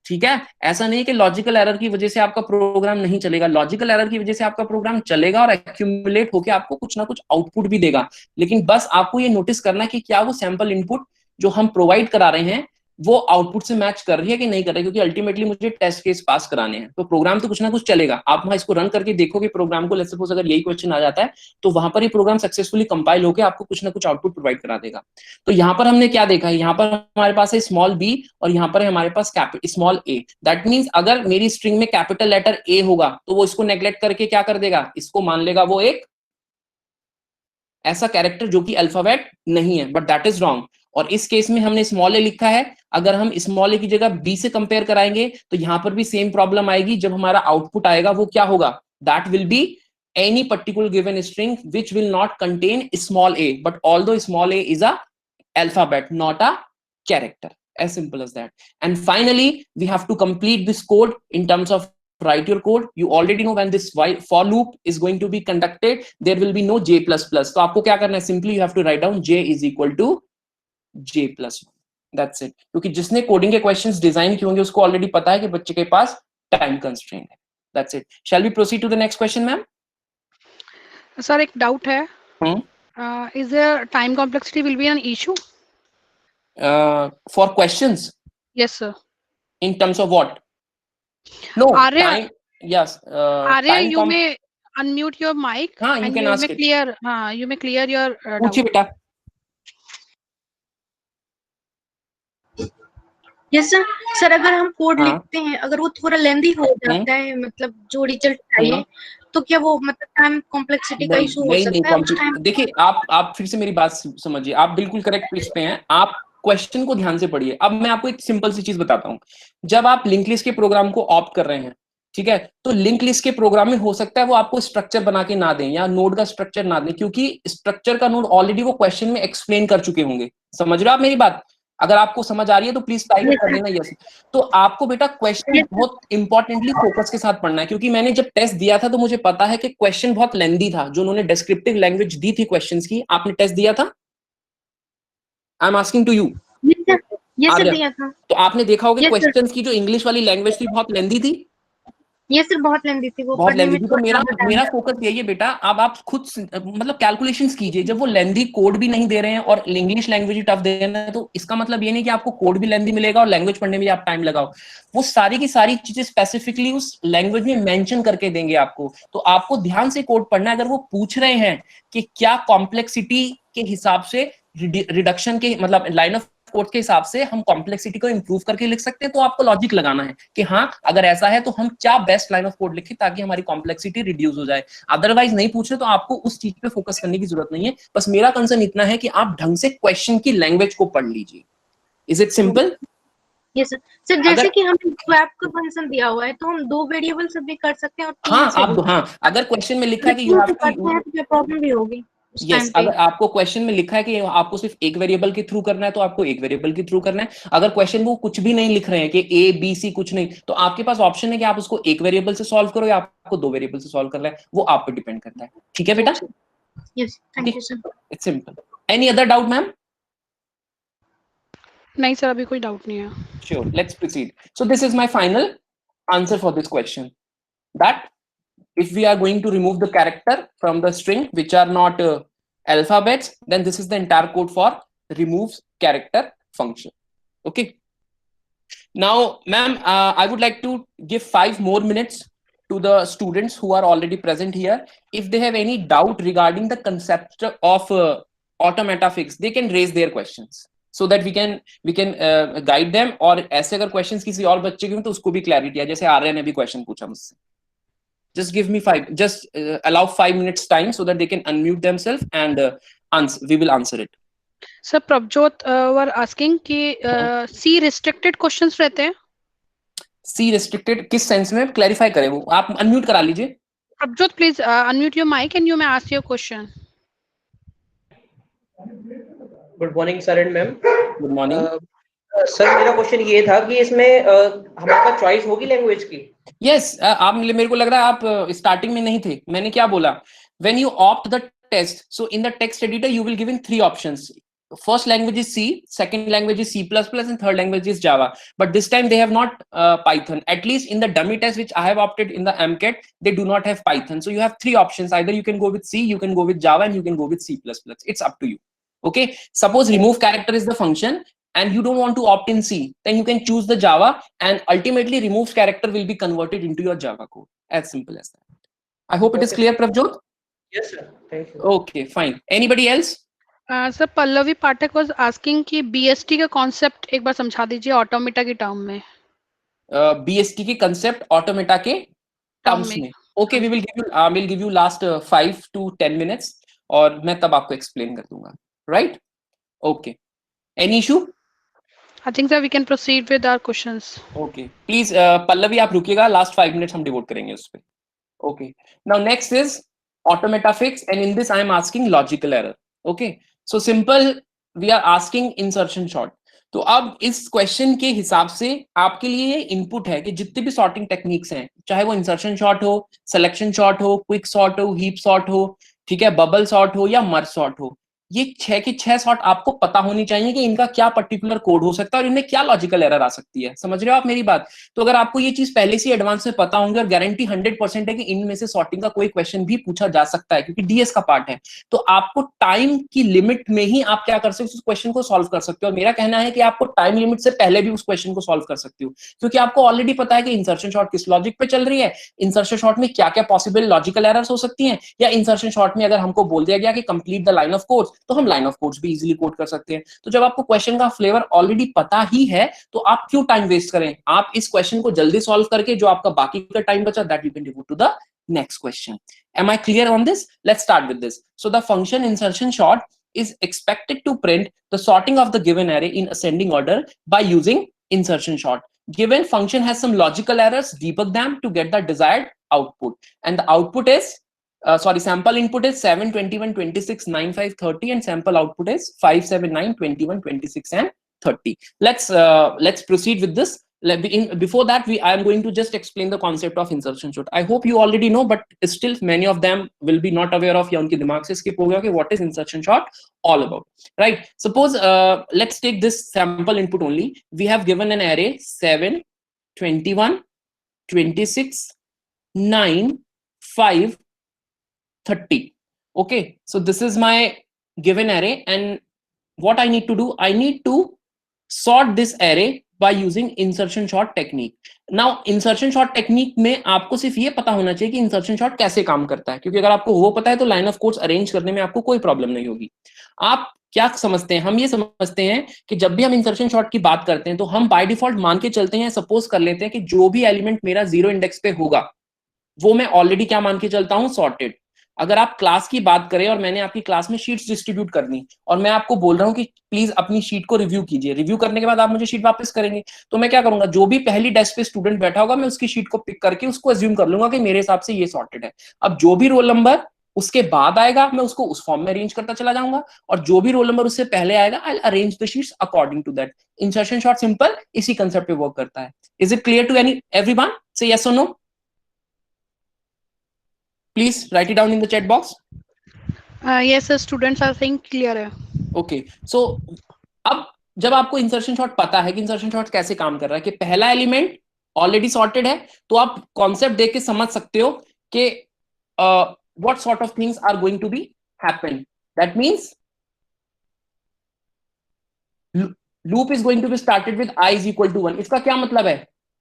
ठीक है। ऐसा नहीं है कि लॉजिकल एरर की वजह से आपका प्रोग्राम नहीं चलेगा। लॉजिकल एरर की वजह से आपका प्रोग्राम चलेगा और एक्यूमुलेट होके आपको कुछ ना कुछ आउटपुट भी देगा। लेकिन बस आपको ये नोटिस करना है कि क्या वो सैंपल इनपुट जो हम प्रोवाइड करा रहे हैं वो आउटपुट से मैच कर रही है कि नहीं कर रही है, क्योंकि अल्टीमेटली मुझे टेस्ट केस पास कराने हैं। तो प्रोग्राम तो कुछ ना कुछ चलेगा। आप वहां इसको रन करके देखोगे प्रोग्राम को, लेट्स सपोज अगर यही क्वेश्चन आ जाता है तो वहां पर ये प्रोग्राम सक्सेसफुली कंपाइल होकर आपको कुछ ना कुछ आउटपुट प्रोवाइड करा देगा। तो यहाँ पर हमने क्या देखा है, यहाँ पर हमारे पास है स्मॉल बी और यहाँ पर है हमारे पास स्मॉल ए। दैट मीन्स अगर मेरी स्ट्रिंग में कैपिटल लेटर ए होगा तो वो इसको नेग्लेक्ट करके क्या कर देगा, इसको मान लेगा वो एक ऐसा कैरेक्टर जो कि अल्फाबेट नहीं है, बट दैट इज रॉन्ग। और इस केस में हमने स्मॉल ए लिखा है, अगर हम स्मॉल ए की जगह बी से कंपेयर कराएंगे तो यहां पर भी सेम प्रॉब्लम आएगी। जब हमारा आउटपुट आएगा वो क्या होगा, that will be any particular given string which will not contain small a, but although small a is a alphabet, not a character. As simple as that. And finally we have to complete this code in terms of write your code. You already know when this for loop is going to be conducted, there will be no j++. तो आपको क्या करना है, simply you have to write down j is equal to j+1. That's it. क्योंकि जिसने coding के questions design किए होंगे उसको ऑलरेडी पता है कि बच्चे के पास टाइम कंस्ट्रेंट है। That's it. Shall we proceed to the next question, ma'am? Sir एक डाउट है, is there time complexity will be an issue? For questions? Yes sir. In terms of what? No, Arya, time. Yes. Arya, you may unmute your mic. हाँ, you and can you ask may it. clear, you may clear your पूछिए doubt. बेटा। Yes sir. Sir अगर हम code हाँ। लिखते हैं, अगर वो थोड़ा लेंदी हो जाता है, मतलब जो रिजल्ट चाहिए, तो क्या वो मतलब टाइम कॉम्प्लेक्सिटी का इशू हो सकता है उस टाइम? देखिए आप फिर से मेरी बात समझिए, आप बिल्कुल करेक्ट पेज पे हैं। आप क्वेश्चन को ध्यान से पढ़िए। अब मैं आपको एक सिंपल सी चीज बताता हूँ। जब आप लिंक लिस्ट के प्रोग्राम को ऑप्ट कर रहे हैं, ठीक है, तो लिंक लिस्ट के प्रोग्राम में हो सकता है वो आपको स्ट्रक्चर बना के ना दें या नोड का स्ट्रक्चर ना दें, क्योंकि स्ट्रक्चर का नोड ऑलरेडी वो क्वेश्चन में एक्सप्लेन कर चुके होंगे। समझ रहे हो आप मेरी बात? अगर आपको समझ आ रही है तो प्लीज टाइप कर देना यस। तो आपको बेटा क्वेश्चन बहुत इंपॉर्टेंटली फोकस के साथ पढ़ना है, क्योंकि मैंने जब टेस्ट दिया था तो मुझे पता है कि क्वेश्चन बहुत लेंदी था। जो उन्होंने डिस्क्रिप्टिव लैंग्वेज दी थी क्वेश्चंस की, आपने टेस्ट दिया था? I am asking to you. ये सर दिया था। तो आपने देखा होगा क्वेश्चंस की जो इंग्लिश वाली लैंग्वेज थी बहुत लेंदी थी। ये सिर्फ बहुत लेंदी थी, वो बहुत पढ़ने में लेंदी थी। तो थोड़ा मेरा ज्यादा time मेरा लगा। फोकस यही है बेटा, अब आप खुद मतलब कैलकुलेशंस कीजिए। जब वो लेंदी कोड भी नहीं दे रहे हैं और English language he tough they रहे हैं, तो इसका मतलब ये नहीं कि आपको कोड भी लेंदी मिलेगा और लैंग्वेज पढ़ने में भी आप टाइम लगाओ। वो सारी की सारी चीजें स्पेसिफिकली उस लैंग्वेज में मेंशन करके देंगे आपको। तो आपको ध्यान से कोड पढ़ना है। अगर वो पूछ रहे हैं कि क्या कॉम्प्लेक्सिटी के हिसाब से, रिडक्शन के मतलब लाइन ऑफ कोड के हिसाब से हम कॉम्प्लेक्सिटी को इंप्रूव करके लिख सकते हैं, तो आपको लॉजिक लगाना है कि हाँ अगर ऐसा है तो हम क्या बेस्ट लाइन ऑफ कोड लिखें ताकि हमारी कॉम्प्लेक्सिटी रिड्यूस हो जाए। अदरवाइज नहीं पूछ रहे तो आपको उस चीज पे फोकस करने की जरूरत नहीं है। बस मेरा कंसर्न इतना है कि आप ढंग से क्वेश्चन की लैंग्वेज को पढ़ लीजिए। Is it simple? ये सर जैसे अगर कि हमें स्वैप का फंक्शन दिया हुआ है, तो हम 2 वेरिएबल से भी कर सकते हैं और 3 हाँ से आप भी। हाँ, अगर क्वेश्चन में लिखा है कि यू 3 हैव से टू, करते हैं तो प्रॉब्लम भी होगी उस यस टाइम पे। अगर आपको क्वेश्चन में लिखा है कि आपको सिर्फ एक वेरिएबल के थ्रू करना है तो आपको एक वेरिएबल के थ्रू करना है। अगर क्वेश्चन वो कुछ भी नहीं लिख रहे हैं कि ए बी सी कुछ नहीं, तो आपके पास ऑप्शन है कि आप उसको एक वेरिएबल से सॉल्व करो या आपको 2 वेरिएबल से सॉल्व करना है। वो आप पे डिपेंड करता है। ठीक है बेटा? Yes, thank you sir. It's simple. Any other doubt ma'am? नहीं सर, अभी कोई डाउट नहीं है। Sure, let's proceed. So this is my final answer for this question, that if we are going to remove the character from the string which are not alphabets, then this is the entire code for removes character function. Okay. Now ma'am, I would like to give 5 more minutes to the students who are already present here. If they have any doubt regarding the concept of automata fix, they can raise their questions so that we can guide them. और ऐसे अगर questions किसी और बच्चे के तो उसको भी clarity है। जैसे आर्य ने भी question पूछा मुझसे। Just give me 5, just allow 5 minutes time so that they can unmute themselves and answer, we will answer it. Sir Prabhjot were asking कि सी रिस्ट्रिक्टेड क्वेश्चंस रहते हैं। सी रिस्ट्रिक्टेड किस सेंस में? क्लैरिफाई करें, वो आप अनम्यूट करा लीजिए। Prabhjot please unmute your mic and you may ask your question. Good morning sir and ma'am. Good morning sir, मेरा क्वेश्चन ये था कि इसमें हमारे पास चॉइस होगी लैंग्वेज की? यस आप, मेरे को लग रहा है आप स्टार्टिंग में नहीं थे। मैंने क्या बोला, when you opt the test, so in the text editor you will given 3 options. First language is C, second language is C++, and third language is Java. But this time they have not Python. At least in the dummy test which I have opted in the MCAT, they do not have Python. So you have 3 options. Either you can go with C, you can go with Java, and you can go with C++. It's up to you. Okay. Suppose remove character is the function and you don't want to opt in C, then you can choose the Java, and ultimately removes character will be converted into your Java code. As simple as that. I hope it is clear, Prabjot. Yes sir, thank you. Okay, fine. Anybody else? Sir Pallavi Pathak was asking कि BST का concept एक बार समझा दीजिए automata की term में। BST के concept automata के terms में। Okay, we will give you last 5 to 10 minutes और मैं तब आपको एक्सप्लेन कर दूंगा। Right? Okay, any issue? I think sir we can proceed with our questions. Okay, please Pallavi आप रुकिएगा, लास्ट 5 minutes हम डिवोट करेंगे उस पे। Okay, now next is automata fix, and in this I am asking logical error. Okay, so simple, we are asking insertion sort. तो अब इस question के हिसाब से आपके लिए इनपुट है कि जितने भी सॉर्टिंग टेक्निक्स हैं, चाहे वो इंसर्शन शॉर्ट हो, सिलेक्शन शॉर्ट हो, क्विक सॉर्ट हो, हीप सॉर्ट हो, ठीक है, बबल सॉर्ट हो या मर्ज सॉर्ट हो, ये 6 के 6 सॉर्ट आपको पता होनी चाहिए कि इनका क्या पर्टिकुलर कोड हो सकता है और इनमें क्या लॉजिकल एरर आ सकती है। समझ रहे हो आप मेरी बात? तो अगर आपको ये चीज पहले से एडवांस में पता होंगे और गारंटी 100% है कि इनमें से सॉर्टिंग का कोई क्वेश्चन भी पूछा जा सकता है क्योंकि डीएस का पार्ट है, तो आपको टाइम की लिमिट में ही आप क्या कर सकते हो, उस क्वेश्चन को सॉल्व कर सकते हो। और मेरा कहना है कि आपको टाइम लिमिट से पहले भी उस क्वेश्चन को सॉल्व कर सकते हो, क्योंकि आपको ऑलरेडी पता है कि इंसर्शन शॉर्ट किस लॉजिक पे चल रही है, इंसर्शन शॉर्ट में क्या क्या पॉसिबल लॉजिकल एरर्स हो सकती हैं, या इंसर्शन शॉर्ट में अगर हमको बोल दिया गया कि complete the line of code, तो हम लाइन ऑफ कोड भी इजीली कोड कर सकते हैं। तो जब आपको क्वेश्चन का फ्लेवर ऑलरेडी पता ही है, तो आप क्यों टाइम वेस्ट करें? आप इस क्वेश्चन को जल्दी सॉल्व करके जो आपका बाकी का टाइम बचा, that you can devote to the next question. Am I clear on this? Let's start with this. So the function insertion sort is expected to print the sorting of the given array in ascending order by using insertion sort. Given function has some logical errors, debug them to get the desired output, and the output is sample input is 7, 21, 26, 9, 5, 30, and sample output is 5, 7, 9, 21, 26, and 30. Let's proceed with this. Before that, I am going to just explain the concept of insertion sort. I hope you already know, but still many of them will be not aware of, या उनके दिमाग से skip हो गया कि what is insertion sort all about, right? Suppose let's take this sample input only. We have given an array 7, 21, 26, 9, 5, 30. Okay, so this is my given array, and what I need to do, I need to sort this array by using insertion sort technique. Now insertion sort technique में आपको सिर्फ ये पता होना चाहिए कि insertion sort कैसे काम करता है, क्योंकि अगर आपको वो पता है तो लाइन ऑफ कोड्स अरेंज करने में आपको कोई प्रॉब्लम नहीं होगी. आप क्या समझते हैं? हम ये समझते हैं कि जब भी हम इंसर्शन शॉर्ट की बात करते हैं तो हम बाय डिफॉल्ट मान के चलते हैं, सपोज कर लेते हैं कि जो भी एलिमेंट मेरा 0 इंडेक्स पे होगा वो मैं ऑलरेडी क्या मान के चलता हूं, सॉर्टेड. अगर आप क्लास की बात करें और मैंने आपकी क्लास में शीट्स डिस्ट्रीब्यूट कर दी और मैं आपको बोल रहा हूं कि प्लीज अपनी शीट को रिव्यू कीजिए, रिव्यू करने के बाद आप मुझे शीट वापस करेंगे, तो मैं क्या करूंगा, जो भी पहली डेस्क पे स्टूडेंट बैठा होगा मैं उसकी शीट को पिक करके उसको अज्यूम कर लूंगा कि मेरे हिसाब से ये सॉर्टेड है. अब जो भी रोल नंबर उसके बाद आएगा मैं उसको उस फॉर्म में अरेंज करता चला जाऊंगा, और जो भी रोल नंबर उससे पहले आएगा I arrange the sheets according to that. Insertion sort simple इसी कंसेप्ट पे वर्क करता है. Is it clear to everyone? Say yes और no? Please write it down in the chat box. Yes, sir, students are saying clear है. Okay, so अब जब आपको insertion short पता है कि इंसर्शन शॉर्ट कैसे काम कर रहा है, कि पहला एलिमेंट ऑलरेडी सॉर्टेड है, तो आप कॉन्सेप्ट देख के समझ सकते हो कि what sort of things are going to be happen. That means loop is going to be started with I is equal to 1. इसका क्या मतलब है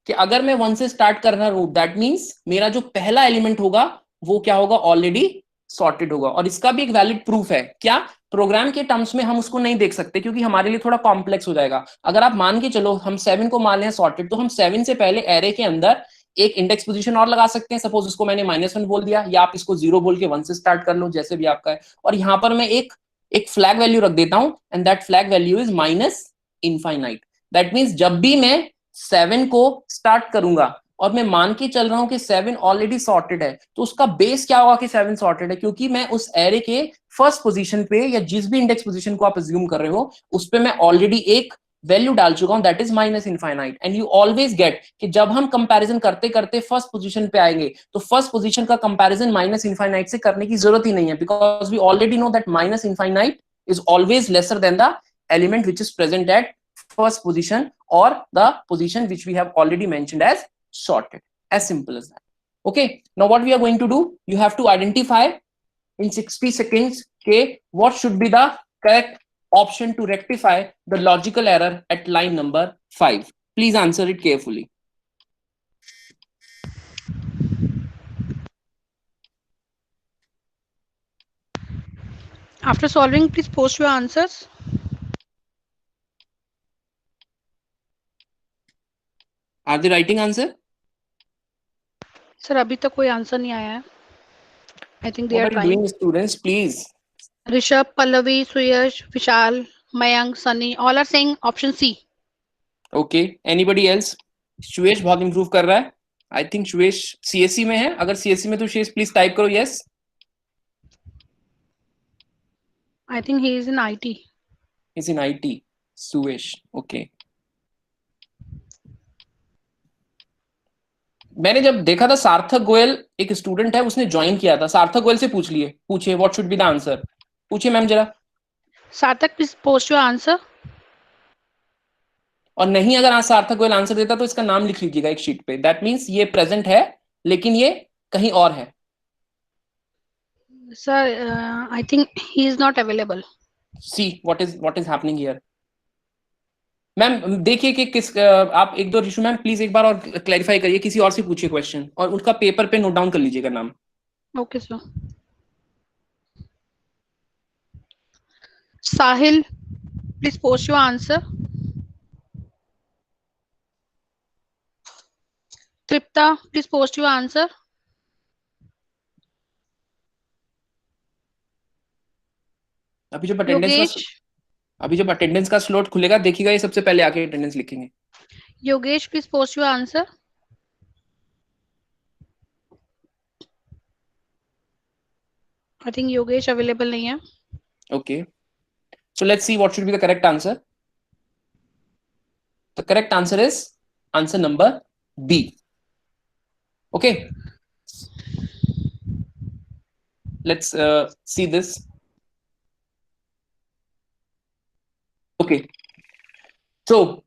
कि अगर मैं 1 से स्टार्ट कर रहा हूं, दैट मीन्स मेरा जो पहला एलिमेंट होगा वो क्या होगा, ऑलरेडी सॉर्टेड होगा. और इसका भी एक वैलिड प्रूफ है. क्या? प्रोग्राम के टर्म्स में हम उसको नहीं देख सकते क्योंकि हमारे लिए थोड़ा कॉम्प्लेक्स हो जाएगा. अगर आप मान के चलो हम 7 को मान लें सॉर्टेड, तो हम 7 से पहले एरे के अंदर एक इंडेक्स पोजीशन और लगा सकते हैं. सपोज उसको मैंने -1 बोल दिया, या आप इसको 0 बोल के 1 से स्टार्ट कर लो, जैसे भी आपका है. और यहां पर मैं एक फ्लैग वैल्यू रख देता हूं, and that flag value is -infinite. That means जब भी मैं 7 को स्टार्ट करूंगा और मैं मान के चल रहा हूं कि 7 ऑलरेडी सॉर्टेड है, तो उसका बेस क्या होगा कि 7 सॉर्टेड है, क्योंकि मैं उस एरे के फर्स्ट पोजीशन पे या जिस भी इंडेक्स पोजीशन को आप अज्यूम कर रहे हो उस पे मैं ऑलरेडी एक वैल्यू डाल चुका हूं, that is -infinite. And you always get कि जब हम कंपैरिजन करते करते फर्स्ट पोजीशन पे आएंगे तो फर्स्ट पोजीशन का कंपैरिजन -इनफाइनाइट से करने की जरूरत ही नहीं है, because we already know that -infinite is always lesser than the element which is present at first position or the position which we have already mentioned as sorted. As simple as that. Okay, now what we are going to do, you have to identify in 60 seconds okay, what should be the correct option to rectify the logical error at line number 5. Please answer it carefully. After solving, please post your answers. Are they writing answer? Sir, अभी तक कोई answer नहीं आया है. I think they What are are you trying. doing, students? Please. Rishabh, Pallavi, Suyash, Vishal, Mayank, Sunny, all are saying option C. Okay, anybody else? शुएश बहुत improve कर रहा है. आई थिंक शुएश सीएससी में है. अगर सीएससी में तो शुएश प्लीज टाइप करो yes. I think he is in IT. He's in IT. सुएश. Okay. मैंने जब देखा था सार्थक गोयल एक स्टूडेंट है, उसने ज्वाइन किया था. सार्थक गोयल से पूछिए what should be the answer. पूछिए मैम जरा. Sarthak, please post your answer. और नहीं, अगर आज सार्थक गोयल आंसर देता तो इसका नाम लिख लीजिएगा एक शीट पे. दैट मीन्स ये प्रेजेंट है लेकिन ये कहीं और है. Sir, I think he is not available. See what is happening here. Ma'am देखिए कि किस आप एक दो रिशु मैम प्लीज एक बार और क्लैरिफाई करिए, किसी और से पूछिए क्वेश्चन और उसका पेपर पे नोट डाउन कर लीजिएगा नाम. Okay, sir. Sahil, please post your answer. Tripta, please post your answer. अभी जब अटेंडेंस का स्लॉट खुलेगा देखिएगा, ये सबसे पहले आके अटेंडेंस लिखेंगे. Yogesh, please post your answer. I think Yogesh available नहीं है. Okay. So let's see what should be the correct answer. The correct answer is answer number B. Okay. Let's see this. Okay. So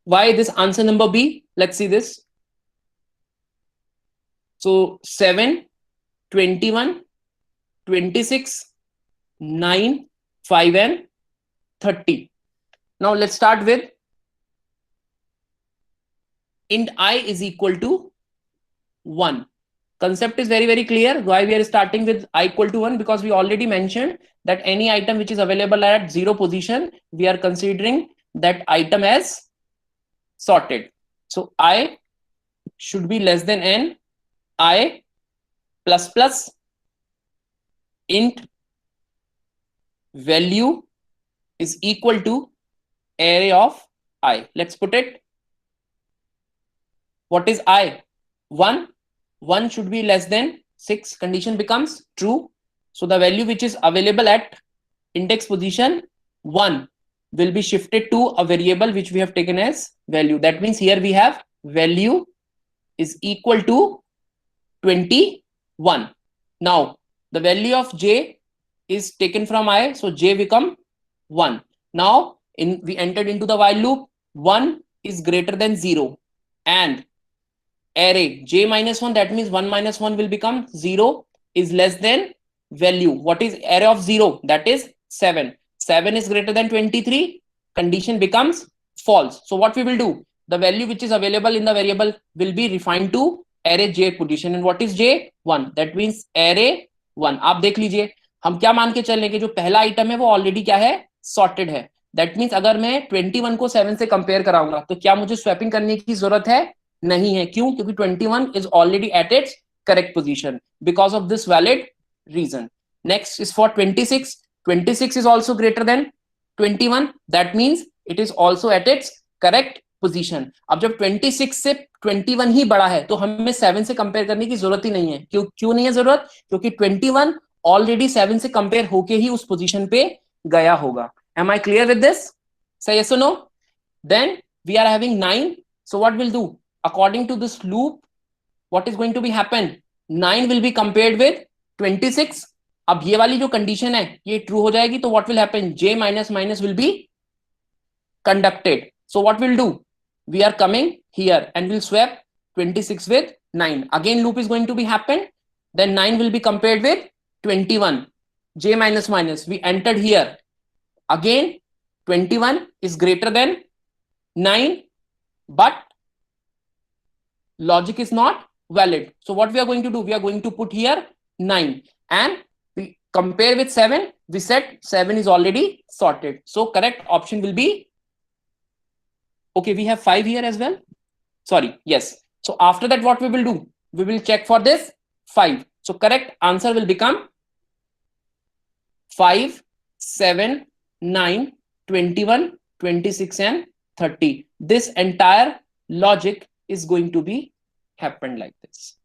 why this answer number B? Let's see this. So 7, 21, 26, 9, 5 and 30. Now let's start with int I is equal to 1. Concept is very, very clear. Why we are starting with I equal to 1? Because we already mentioned that any item which is available at 0 position, we are considering that item as sorted. So I should be less than n, I plus plus int value is equal to array of I. Let's put it. What is I? 1. 1 should be less than 6. Condition becomes true. So the value which is available at index position 1 will be shifted to a variable which we have taken as value. That means here we have value is equal to 21. Now the value of j is taken from I, so j become 1. Now we entered into the while loop. 1 is greater than 0 and array j minus 1, that means 1 minus 1 will become 0, is less than value. What is array of 0? That is 7. 7 is greater than 23. Condition becomes false. So what we will do? The value which is available in the variable will be refined to array j position. And what is j? 1. That means array 1. आप देख लीजिए, हम क्या मान के चल रहे हैं कि जो पहला आइटम है वो ऑलरेडी क्या है? सॉर्टेड है. दैट मीन्स अगर मैं 21 को 7 से कंपेयर कराऊंगा तो क्या मुझे स्वैपिंग करने की जरूरत है? नहीं है. क्यों? क्योंकि 21 is already at its correct position. Because of this valid reason. Next is for 26. 26 is also greater than 21. That means it is also at its correct position. अब जब 26 से 21 ही बड़ा है तो हमें 7 से कंपेयर करने की जरूरत ही नहीं है. क्यों नहीं है जरूरत? क्योंकि 21 ऑलरेडी 7 से कंपेयर होके ही उस पोजीशन पे गया होगा. Am I clear with this? Say yes or no? Then we are having 9. So what we'll do? According to this loop, what is going to be happen? 9 will be compared with 26. अब ये वाली जो condition है ये true हो जाएगी तो what will happen? J minus minus will be conducted. So what we'll do? We are coming here and we'll swap 26 with 9. Again loop is going to be happen. Then 9 will be compared with 21. J minus minus. We entered here. Again 21 is greater than 9, but logic is not valid. So what we are going to do? We are going to put here 9 and we compare with 7. We said 7 is already sorted. So correct option will be, okay, we have 5 here as well. Sorry, yes. So after that what we will do? We will check for this 5. So correct answer will become 5, 7, 9, 21, 26 and 30. This entire logic is going to be happened like this.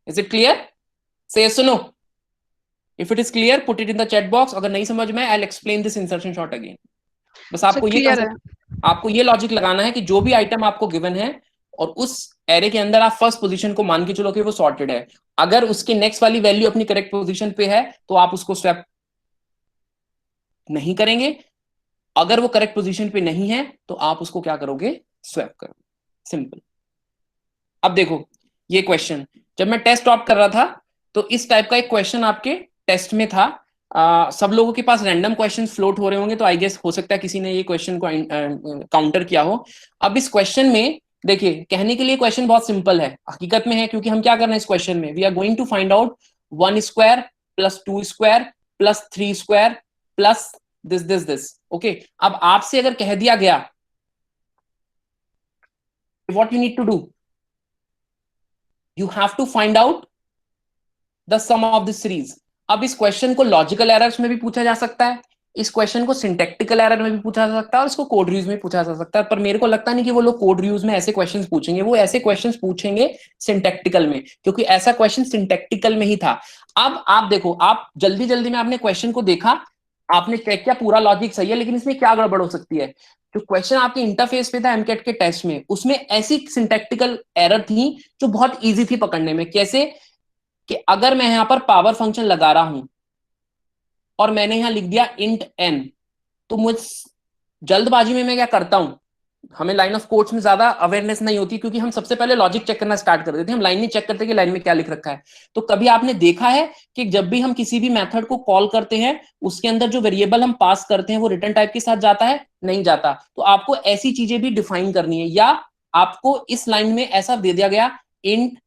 Is it clear? Say yes or no. If it is clear, put it in the chat box. अगर नहीं समझ में, I'll explain this insertion short again. बस आपको ये logic लगाना है कि जो भी आइटम आपको गिवन है और उस एरे के अंदर आप फर्स्ट पोजीशन को मान के चलो कि वो सॉर्टेड है. अगर उसकी नेक्स्ट वाली वैल्यू अपनी करेक्ट पोजीशन पे है तो आप उसको स्वैप नहीं करेंगे. अगर वो करेक्ट पोजीशन पे नहीं है तो आप उसको क्या करोगे? स्वैप करोगे. सिंपल. अब देखो ये क्वेश्चन जब मैं टेस्ट टॉप कर रहा था तो इस टाइप का एक क्वेश्चन आपके टेस्ट में था. सब लोगों के पास रैंडम क्वेश्चन फ्लोट हो रहे होंगे तो आई गेस हो सकता है किसी ने ये क्वेश्चन को काउंटर किया हो. अब इस क्वेश्चन में देखिए, कहने के लिए क्वेश्चन बहुत सिंपल है, हकीकत में है, क्योंकि हम क्या करना है इस क्वेश्चन में? We are going to find out 1 square plus 2 square plus 3 square plus this. Okay, अब आपसे अगर कह दिया गया what you need to do, you have to find out the sum of the series. अब इस क्वेश्चन को लॉजिकल एरर्स में भी पूछा जा सकता है, इस क्वेश्चन को सिंटैक्टिकल एरर में भी पूछा जा सकता है और इसको कोड रिव्यूज में पूछा जा सकता है. पर मेरे को लगता नहीं कि वो लोग कोड रिव्यूज में ऐसे क्वेश्चंस पूछेंगे. वो ऐसे क्वेश्चंस पूछेंगे सिंटैक्टिकल में, क्योंकि ऐसा क्वेश्चन सिंटैक्टिकल में ही था. अब आप देखो, आप जल्दी जल्दी में आपने क्वेश्चन को देखा, आपने चेक किया पूरा लॉजिक सही है, लेकिन इसमें क्या गड़बड़ हो सकती है? जो क्वेश्चन आपके इंटरफेस पे था एमकेट के टेस्ट में, उसमें ऐसी सिंटैक्टिकल एरर थी जो बहुत इजी थी पकड़ने में. कैसे कि अगर मैं यहां पर पावर फंक्शन लगा रहा हूं और मैंने यहां लिख दिया इंट n, तो मुझ जल्दबाजी में मैं क्या करता हूं? हमें लाइन ऑफ कोड्स में ज्यादा अवेयरनेस नहीं होती, क्योंकि हम सबसे पहले लॉजिक चेक करना स्टार्ट कर देते हैं, हम लाइन नहीं चेक करते कि लाइन में क्या लिख रखा है। तो कभी आपने देखा है कि जब भी हम किसी भी मेथड को कॉल करते हैं, उसके अंदर जो वेरिएबल हम पास करते हैं वो रिटर्न टाइप के साथ जाता है? नहीं जाता। तो आपको ऐसी चीजें भी डिफाइन करनी है, या आपको इस लाइन में ऐसा दे दिया गया इंट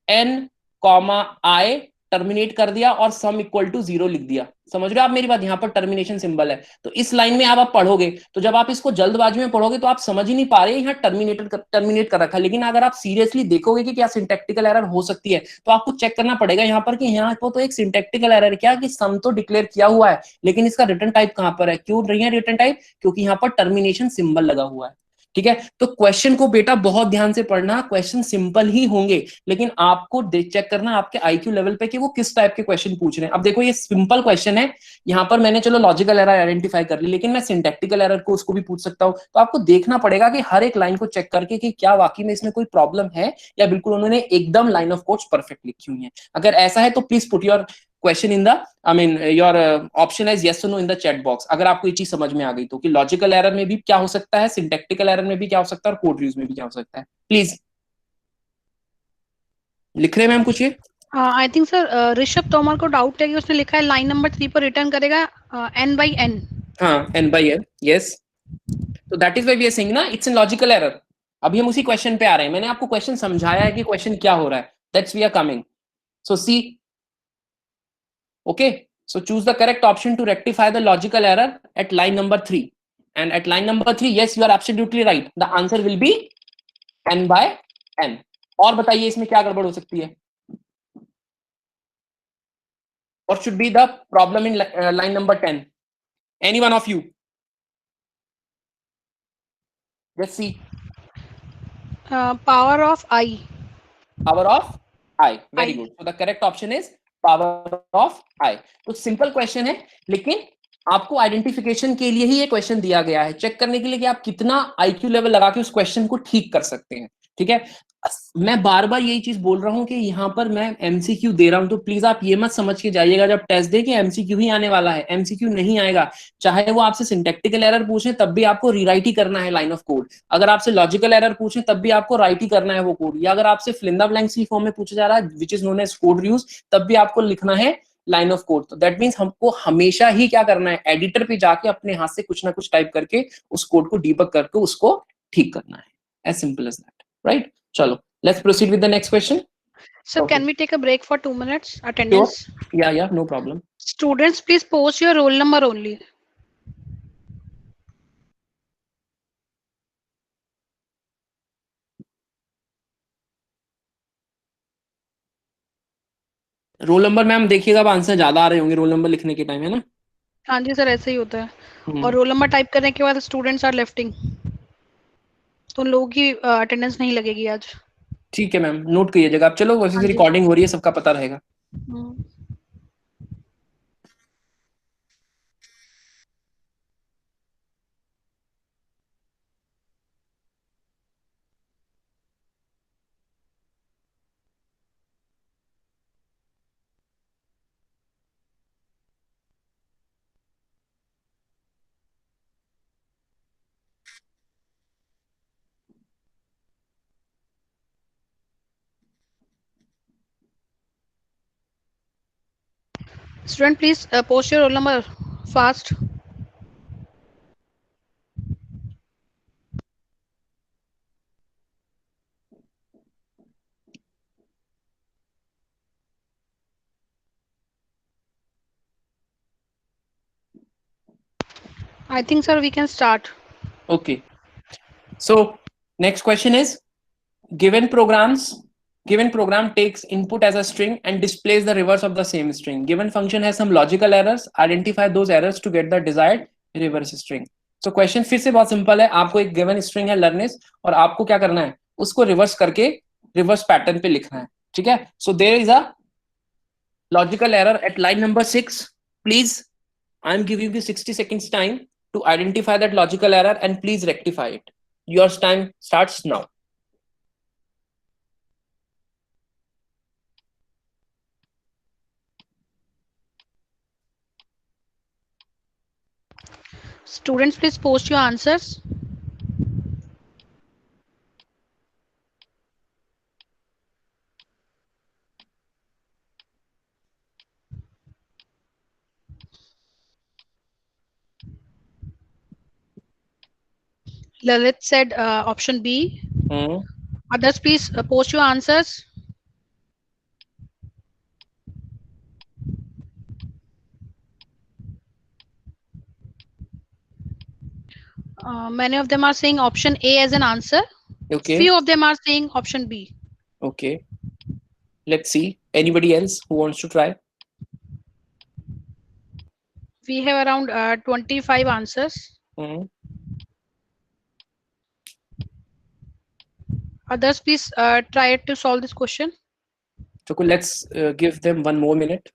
एन कॉमा आई, टर्मिनेट कर दिया और सम इक्वल टू 0 लिख दिया। समझ रहे हो आप मेरी बात? यहां पर टर्मिनेशन सिंबल है। तो इस लाइन में आप पढ़ोगे, तो जब आप इसको जल्दबाजी में पढ़ोगे तो आप समझ ही नहीं पा रहे यहाँ टर्मिनेट कर रखा है। लेकिन अगर आप सीरियसली देखोगे कि क्या सिंटैक्टिकल एरर हो सकती है, तो आपको चेक करना पड़ेगा यहाँ पर कि यहाँ पर तो एक सिंटैक्टिकल एरर क्या कि सम तो डिक्लेयर किया हुआ है, लेकिन इसका रिटर्न टाइप कहां पर है? क्यों नहीं है रिटर्न टाइप? क्योंकि यहाँ पर टर्मिनेशन सिंबल लगा हुआ है। ठीक है, तो क्वेश्चन को बेटा बहुत ध्यान से पढ़ना। क्वेश्चन सिंपल ही होंगे, लेकिन आपको चेक करना आपके आईक्यू लेवल पे कि वो किस टाइप के क्वेश्चन पूछ रहे हैं। अब देखो ये सिंपल क्वेश्चन है, यहाँ पर मैंने चलो लॉजिकल एरर आइडेंटिफाई कर ली, लेकिन मैं सिंटैक्टिकल एरर को उसको भी पूछ सकता हूँ। तो आपको देखना पड़ेगा कि हर एक लाइन को चेक करके कि क्या वाकई में इसमें कोई प्रॉब्लम है, या बिल्कुल उन्होंने एकदम लाइन ऑफ कोड्स परफेक्ट लिखी हुई है। अगर ऐसा है तो please put your question in the your option as yes no in the chat box, अगर आपको ये चीज समझ में आ गई तो, कि लॉजिकल एरर में भी क्या हो सकता है, सिंटैक्टिकल एरर में भी क्या हो सकता है, और कोड रिव्यूज में भी क्या हो सकता है। प्लीज लिख रहे हैं मैम कुछ? ये आई थिंक सर ऋषभ तोमर को डाउट है कि उसने लिखा है लाइन नंबर 3 पर रिटर्न करेगा n/n। हाँ, n/n, यस। तो that is why we are saying ना इट्स इन लॉजिकल एरर। अभी हम उसी क्वेश्चन पे आ रहे हैं, मैंने आपको क्वेश्चन समझाया है कि क्वेश्चन क्या हो रहा है, that's we are coming. So see, okay, so choose the correct option to rectify the logical error at line number 3, and at line number 3, yes, you are absolutely right, the answer will be n/n। और बताइए इसमें क्या गड़बड़ हो सकती है? What should be the problem in line number 10? Any one of you? Let's see. Power of I। Power of I, very good. So the correct option is power of I। तो simple question है, लेकिन आपको identification के लिए ही ये question दिया गया है, चेक करने के लिए कि आप कितना आईक्यू लेवल लगा के उस क्वेश्चन को ठीक कर सकते हैं। ठीक है, मैं बार बार यही चीज बोल रहा हूं कि यहाँ पर मैं एमसीक्यू दे रहा हूं, तो प्लीज आप ये मत समझ के जाइएगा जब टेस्ट दे कि एमसीक्यू ही आने वाला है। एमसीक्यू नहीं आएगा, चाहे वो आपसे सिंटैक्टिकल एरर पूछे तब भी आपको रीराइट ही करना है लाइन ऑफ कोड, अगर आपसे लॉजिकल एरर पूछे तब भी आपको राइट ही करना है वो कोड, या अगर आपसे फिल इन द ब्लैंक्स की फॉर्म में पूछा जा रहा है which is known as code reviews, तब भी आपको लिखना है लाइन ऑफ कोड। तो दैट मींस हमको हमेशा ही क्या करना है, एडिटर पे जाके अपने हाथ से कुछ ना कुछ टाइप करके उस कोड को डीबग करके उसको ठीक करना है, as simple as that, right? चलो, let's proceed with the next question. Sir, Okay. can we take a break for 2 minutes? Attendance. Sure. Yeah, no problem. Students, please post your roll number only. Roll number ma'am देखिएगा, अब answer ज्यादा आ रहे होंगे roll number लिखने के time, है ना? हाँ जी सर, ऐसे ही होता है। और रोल नंबर टाइप करने के बाद स्टूडेंट्स आर लेफ्टिंग, तो उन लोगों की अटेंडेंस नहीं लगेगी आज। ठीक है मैम, नोट कीजिएगा आप। चलो, वैसे रिकॉर्डिंग हो रही है, सबका पता रहेगा। Student, please post your roll number fast. I think sir we can start. Okay. So next question is, given program takes input as a string and displays the reverse of the same string. Given function has some logical errors. Identify those errors to get the desired reverse string. So question फिर से बहुत simple है, आपको एक given string है learners, और आपको क्या करना है, उसको रिवर्स करके रिवर्स पैटर्न पे लिखना है। ठीक है, so there is a logical error at line number 6. Please, I am giving you 60 seconds time to identify that logical error and please rectify it. Your time starts now. Students, please post your answers. Lalit said option B. Others, please post your answers. Many of them are saying option A as an answer. Okay. Few of them are saying option B. Okay. Let's see. Anybody else who wants to try? We have around 25 answers. Others, please try to solve this question. So let's give them one more minute.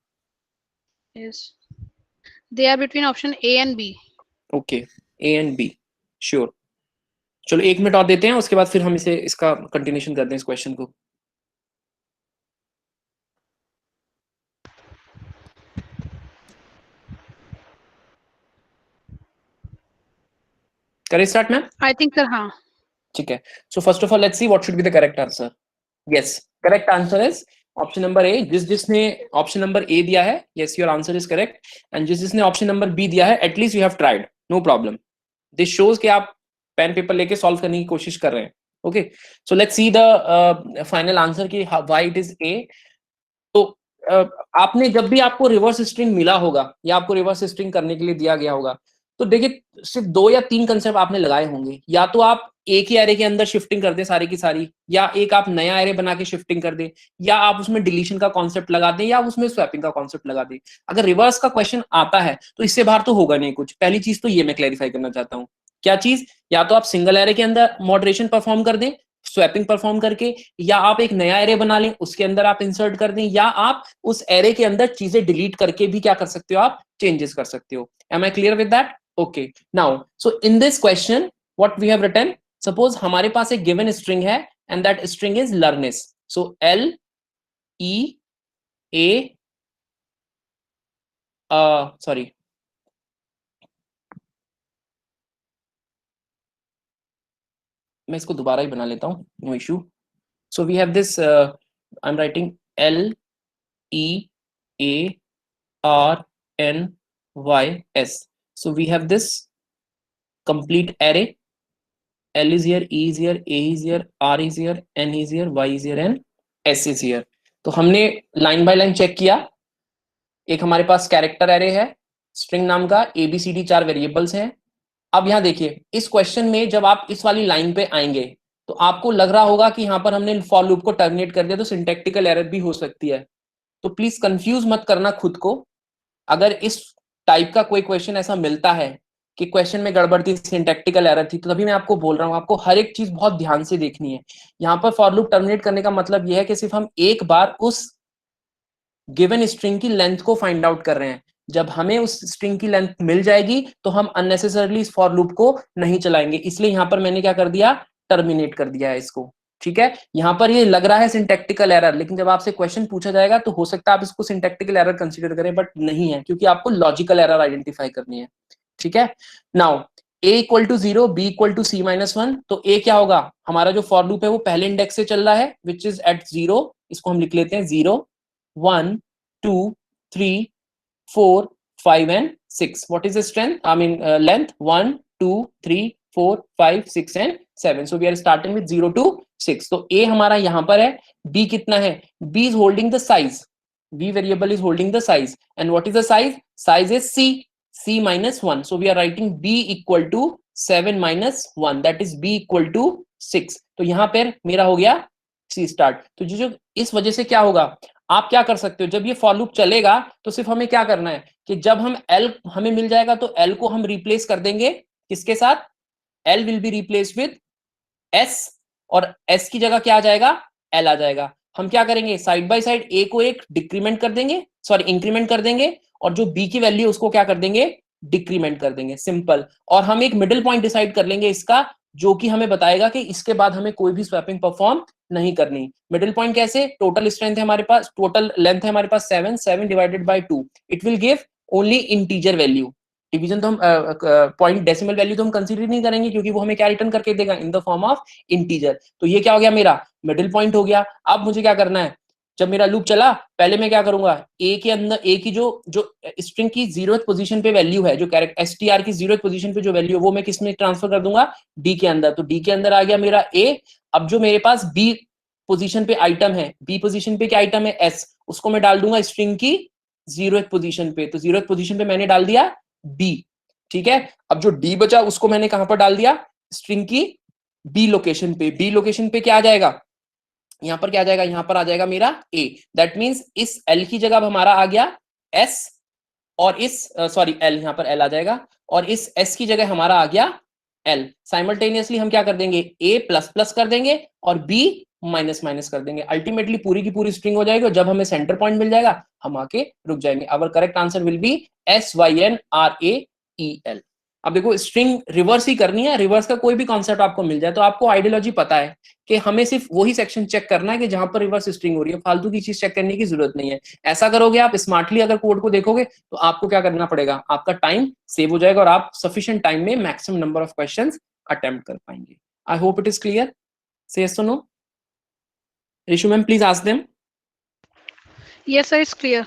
Yes. They are between option A and B. Okay. A and B. Sure. चलो 1 minute और देते हैं, उसके बाद फिर हम इसका continuation करते हैं इस क्वेश्चन को. करें start ma'am? I think sir, हाँ. ठीक है. So first of all, let's see what should be the correct answer. Yes, correct answer is option number A. जिसने option number A दिया है, yes, your answer is correct. And जिसने option number B दिया है, at least you have tried. No problem. This shows कि आप pen paper लेके solve करने की कोशिश कर रहे हैं. Okay, so let's see the final answer कि why it is A. तो आपने जब भी आपको रिवर्स स्ट्रिंग मिला होगा या आपको रिवर्स स्ट्रिंग करने के लिए दिया गया होगा, तो देखिए सिर्फ 2 या 3 कंसेप्ट आपने लगाए होंगे. या तो आप एक ही एरे के अंदर शिफ्टिंग कर दे सारी की सारी, या एक आप नया एरे बना के शिफ्टिंग कर दे, या आप उसमें डिलीशन का कॉन्सेप्ट लगा दें, या उसमें स्वैपिंग का कॉन्सेप्ट लगा दें. अगर रिवर्स का क्वेश्चन आता है तो इससे बाहर तो होगा नहीं कुछ. पहली चीज तो ये मैं क्लैरिफाई करना चाहता हूँ. क्या चीज? या तो आप सिंगल एरे के अंदर मॉडरेशन परफॉर्म कर दें स्वैपिंग परफॉर्म करके, या आप एक नया एरे बना लें उसके अंदर आप इंसर्ट कर दें, या आप उस एरे के अंदर चीजें डिलीट करके भी क्या कर सकते हो, आप चेंजेस कर सकते हो. Am I clear with that? Okay. Now so in this question what we have written, suppose हमारे पास एक गिवन स्ट्रिंग है and that string is learners. So L E A sorry, मैं इसको दोबारा ही बना लेता हूँ, no issue. So we have this, I am writing L E A R N Y S. So we have this complete array. L is here, E is here, A is here, R is here, N is here, Y is here and S is here. तो हमने line by line check किया. एक हमारे पास character array है string नाम का, ABCD 4 variables हैं. अब यहाँ देखिए इस क्वेश्चन में जब आप इस वाली लाइन पे आएंगे तो आपको लग रहा होगा कि यहाँ पर हमने फॉर लूप को टर्मिनेट कर दिया, तो सिंटैक्टिकल एरर भी हो सकती है. तो प्लीज कंफ्यूज मत करना खुद को. अगर इस टाइप का कोई क्वेश्चन ऐसा मिलता है कि क्वेश्चन में गड़बड़ थी, सिंटैक्टिकल एरर थी, तो तभी मैं आपको बोल रहा हूँ आपको हर एक चीज बहुत ध्यान से देखनी है. यहाँ पर फॉर लूप टर्मिनेट करने का मतलब यह है कि सिर्फ हम एक बार उस गिवन स्ट्रिंग की लेंथ को फाइंड आउट कर रहे हैं. जब हमें उस स्ट्रिंग की लेंथ मिल जाएगी तो हम अननेसेसरली इस फॉर लूप को नहीं चलाएंगे. इसलिए यहाँ पर मैंने क्या कर दिया, टर्मिनेट कर दिया है इसको. ठीक है, यहाँ पर ये लग रहा है सिंटैक्टिकल एरर, लेकिन जब आपसे क्वेश्चन पूछा जाएगा तो हो सकता है आप इसको सिंटैक्टिकल एरर कंसीडर करें, बट नहीं है, क्योंकि आपको लॉजिकल एरर आइडेंटिफाई करनी है. ठीक है. Now A equal to 0, B equal to C-1, तो A क्या होगा, हमारा जो फॉर लूप है वो पहले इंडेक्स से चल रहा है विच इज एट 0. इसको हम लिख लेते हैं 0 1 2 3 4 5 and 6. What is the strength? I mean length 1 2 3 4 5 6 and 7. So we are starting with 0 to 6. तो A हमारा यहाँ पर है. B कितना है? B is holding the size. B variable is holding the size. And what is the size? Size is C. C-1. So we are writing B equal to 7 minus 1. That is B equal to 6. तो यहाँ पर मेरा हो गया C start. तो जो इस वजह से क्या होगा, आप क्या कर सकते हो, जब ये फॉर लूप चलेगा तो सिर्फ हमें क्या करना है कि जब हम L हमें मिल जाएगा तो L को हम रिप्लेस कर देंगे किसके साथ, L will be replace with S, और S की जगह क्या आ जाएगा, L आ जाएगा. हम क्या करेंगे, साइड बाय साइड A को एक डिक्रीमेंट कर देंगे, सॉरी इंक्रीमेंट कर देंगे, और जो B की वैल्यू उसको क्या कर देंगे, डिक्रीमेंट कर देंगे. सिंपल. और हम एक मिडिल पॉइंट डिसाइड कर लेंगे इसका, जो कि हमें बताएगा कि इसके बाद हमें कोई भी स्वैपिंग परफॉर्म नहीं करनी. मिडिल पॉइंट कैसे, टोटल स्ट्रेंथ है हमारे पास, टोटल लेंथ है हमारे पास 7 divided by 2. It will give only integer value. Division तो हम पॉइंट डेसिमल वैल्यू तो हम कंसीडर नहीं करेंगे, क्योंकि वो हमें क्या रिटर्न करके देगा, इन द फॉर्म ऑफ इंटीजर. तो ये क्या हो गया, मेरा मिडिल पॉइंट हो गया. अब मुझे क्या करना है, जब मेरा लूप चला, पहले मैं क्या करूंगा, ए के अंदर ए की जो स्ट्रिंग की 0th पोजीशन पे वैल्यू है, जो कैरेक्टर str की 0th पोजीशन पे जो वैल्यू है, वो मैं किस में ट्रांसफर कर दूंगा, डी के अंदर। तो डी के अंदर आ गया मेरा ए। अब जो मेरे पास बी पोजीशन पे आइटम है, बी पोजीशन पे क्या आइटम है, एस, उसको मैं डाल दूंगा स्ट्रिंग की 0th पोजीशन पे। तो 0th पोजीशन पे मैंने डाल दिया डी, ठीक है। अब जो डी बचा उसको मैंने कहां पर डाल दिया, स्ट्रिंग की बी लोकेशन पे। बी लोकेशन पे क्या आ जाएगा, यहां पर क्या आ जाएगा, यहां पर आ जाएगा मेरा ए। दैट मींस इस एल की जगह अब हमारा आ गया एस, और इस सॉरी एल, यहां पर एल आ जाएगा, और इस एस की जगह हमारा आ गया एल। साइमल्टेनियसली हम क्या कर देंगे, ए प्लस प्लस कर देंगे और बी माइनस माइनस कर देंगे। अल्टीमेटली पूरी की पूरी स्ट्रिंग हो जाएगी, और जब हमें सेंटर पॉइंट मिल जाएगा हम आके रुक जाएंगे। अवर correct answer will be SYNRAEL। अब देखो स्ट्रिंग रिवर्स ही करनी है, रिवर्स का कोई भी कॉन्सेप्ट आपको मिल जाए तो आपको आइडियोलॉजी पता है कि हमें सिर्फ वही सेक्शन चेक करना है कि जहां पर रिवर्स स्ट्रिंग हो रही है, फालतू की चीज चेक करने की जरूरत नहीं है। ऐसा करोगे आप स्मार्टली, अगर कोड को देखोगे तो आपको क्या करना पड़ेगा, आपका टाइम सेव हो जाएगा और आप सफिशिएंट टाइम में maximum number of questions attempt कर पाएंगे। I hope it is clear. Say yes और no. Rishu ma'am please ask them. Yes, sir, it's clear.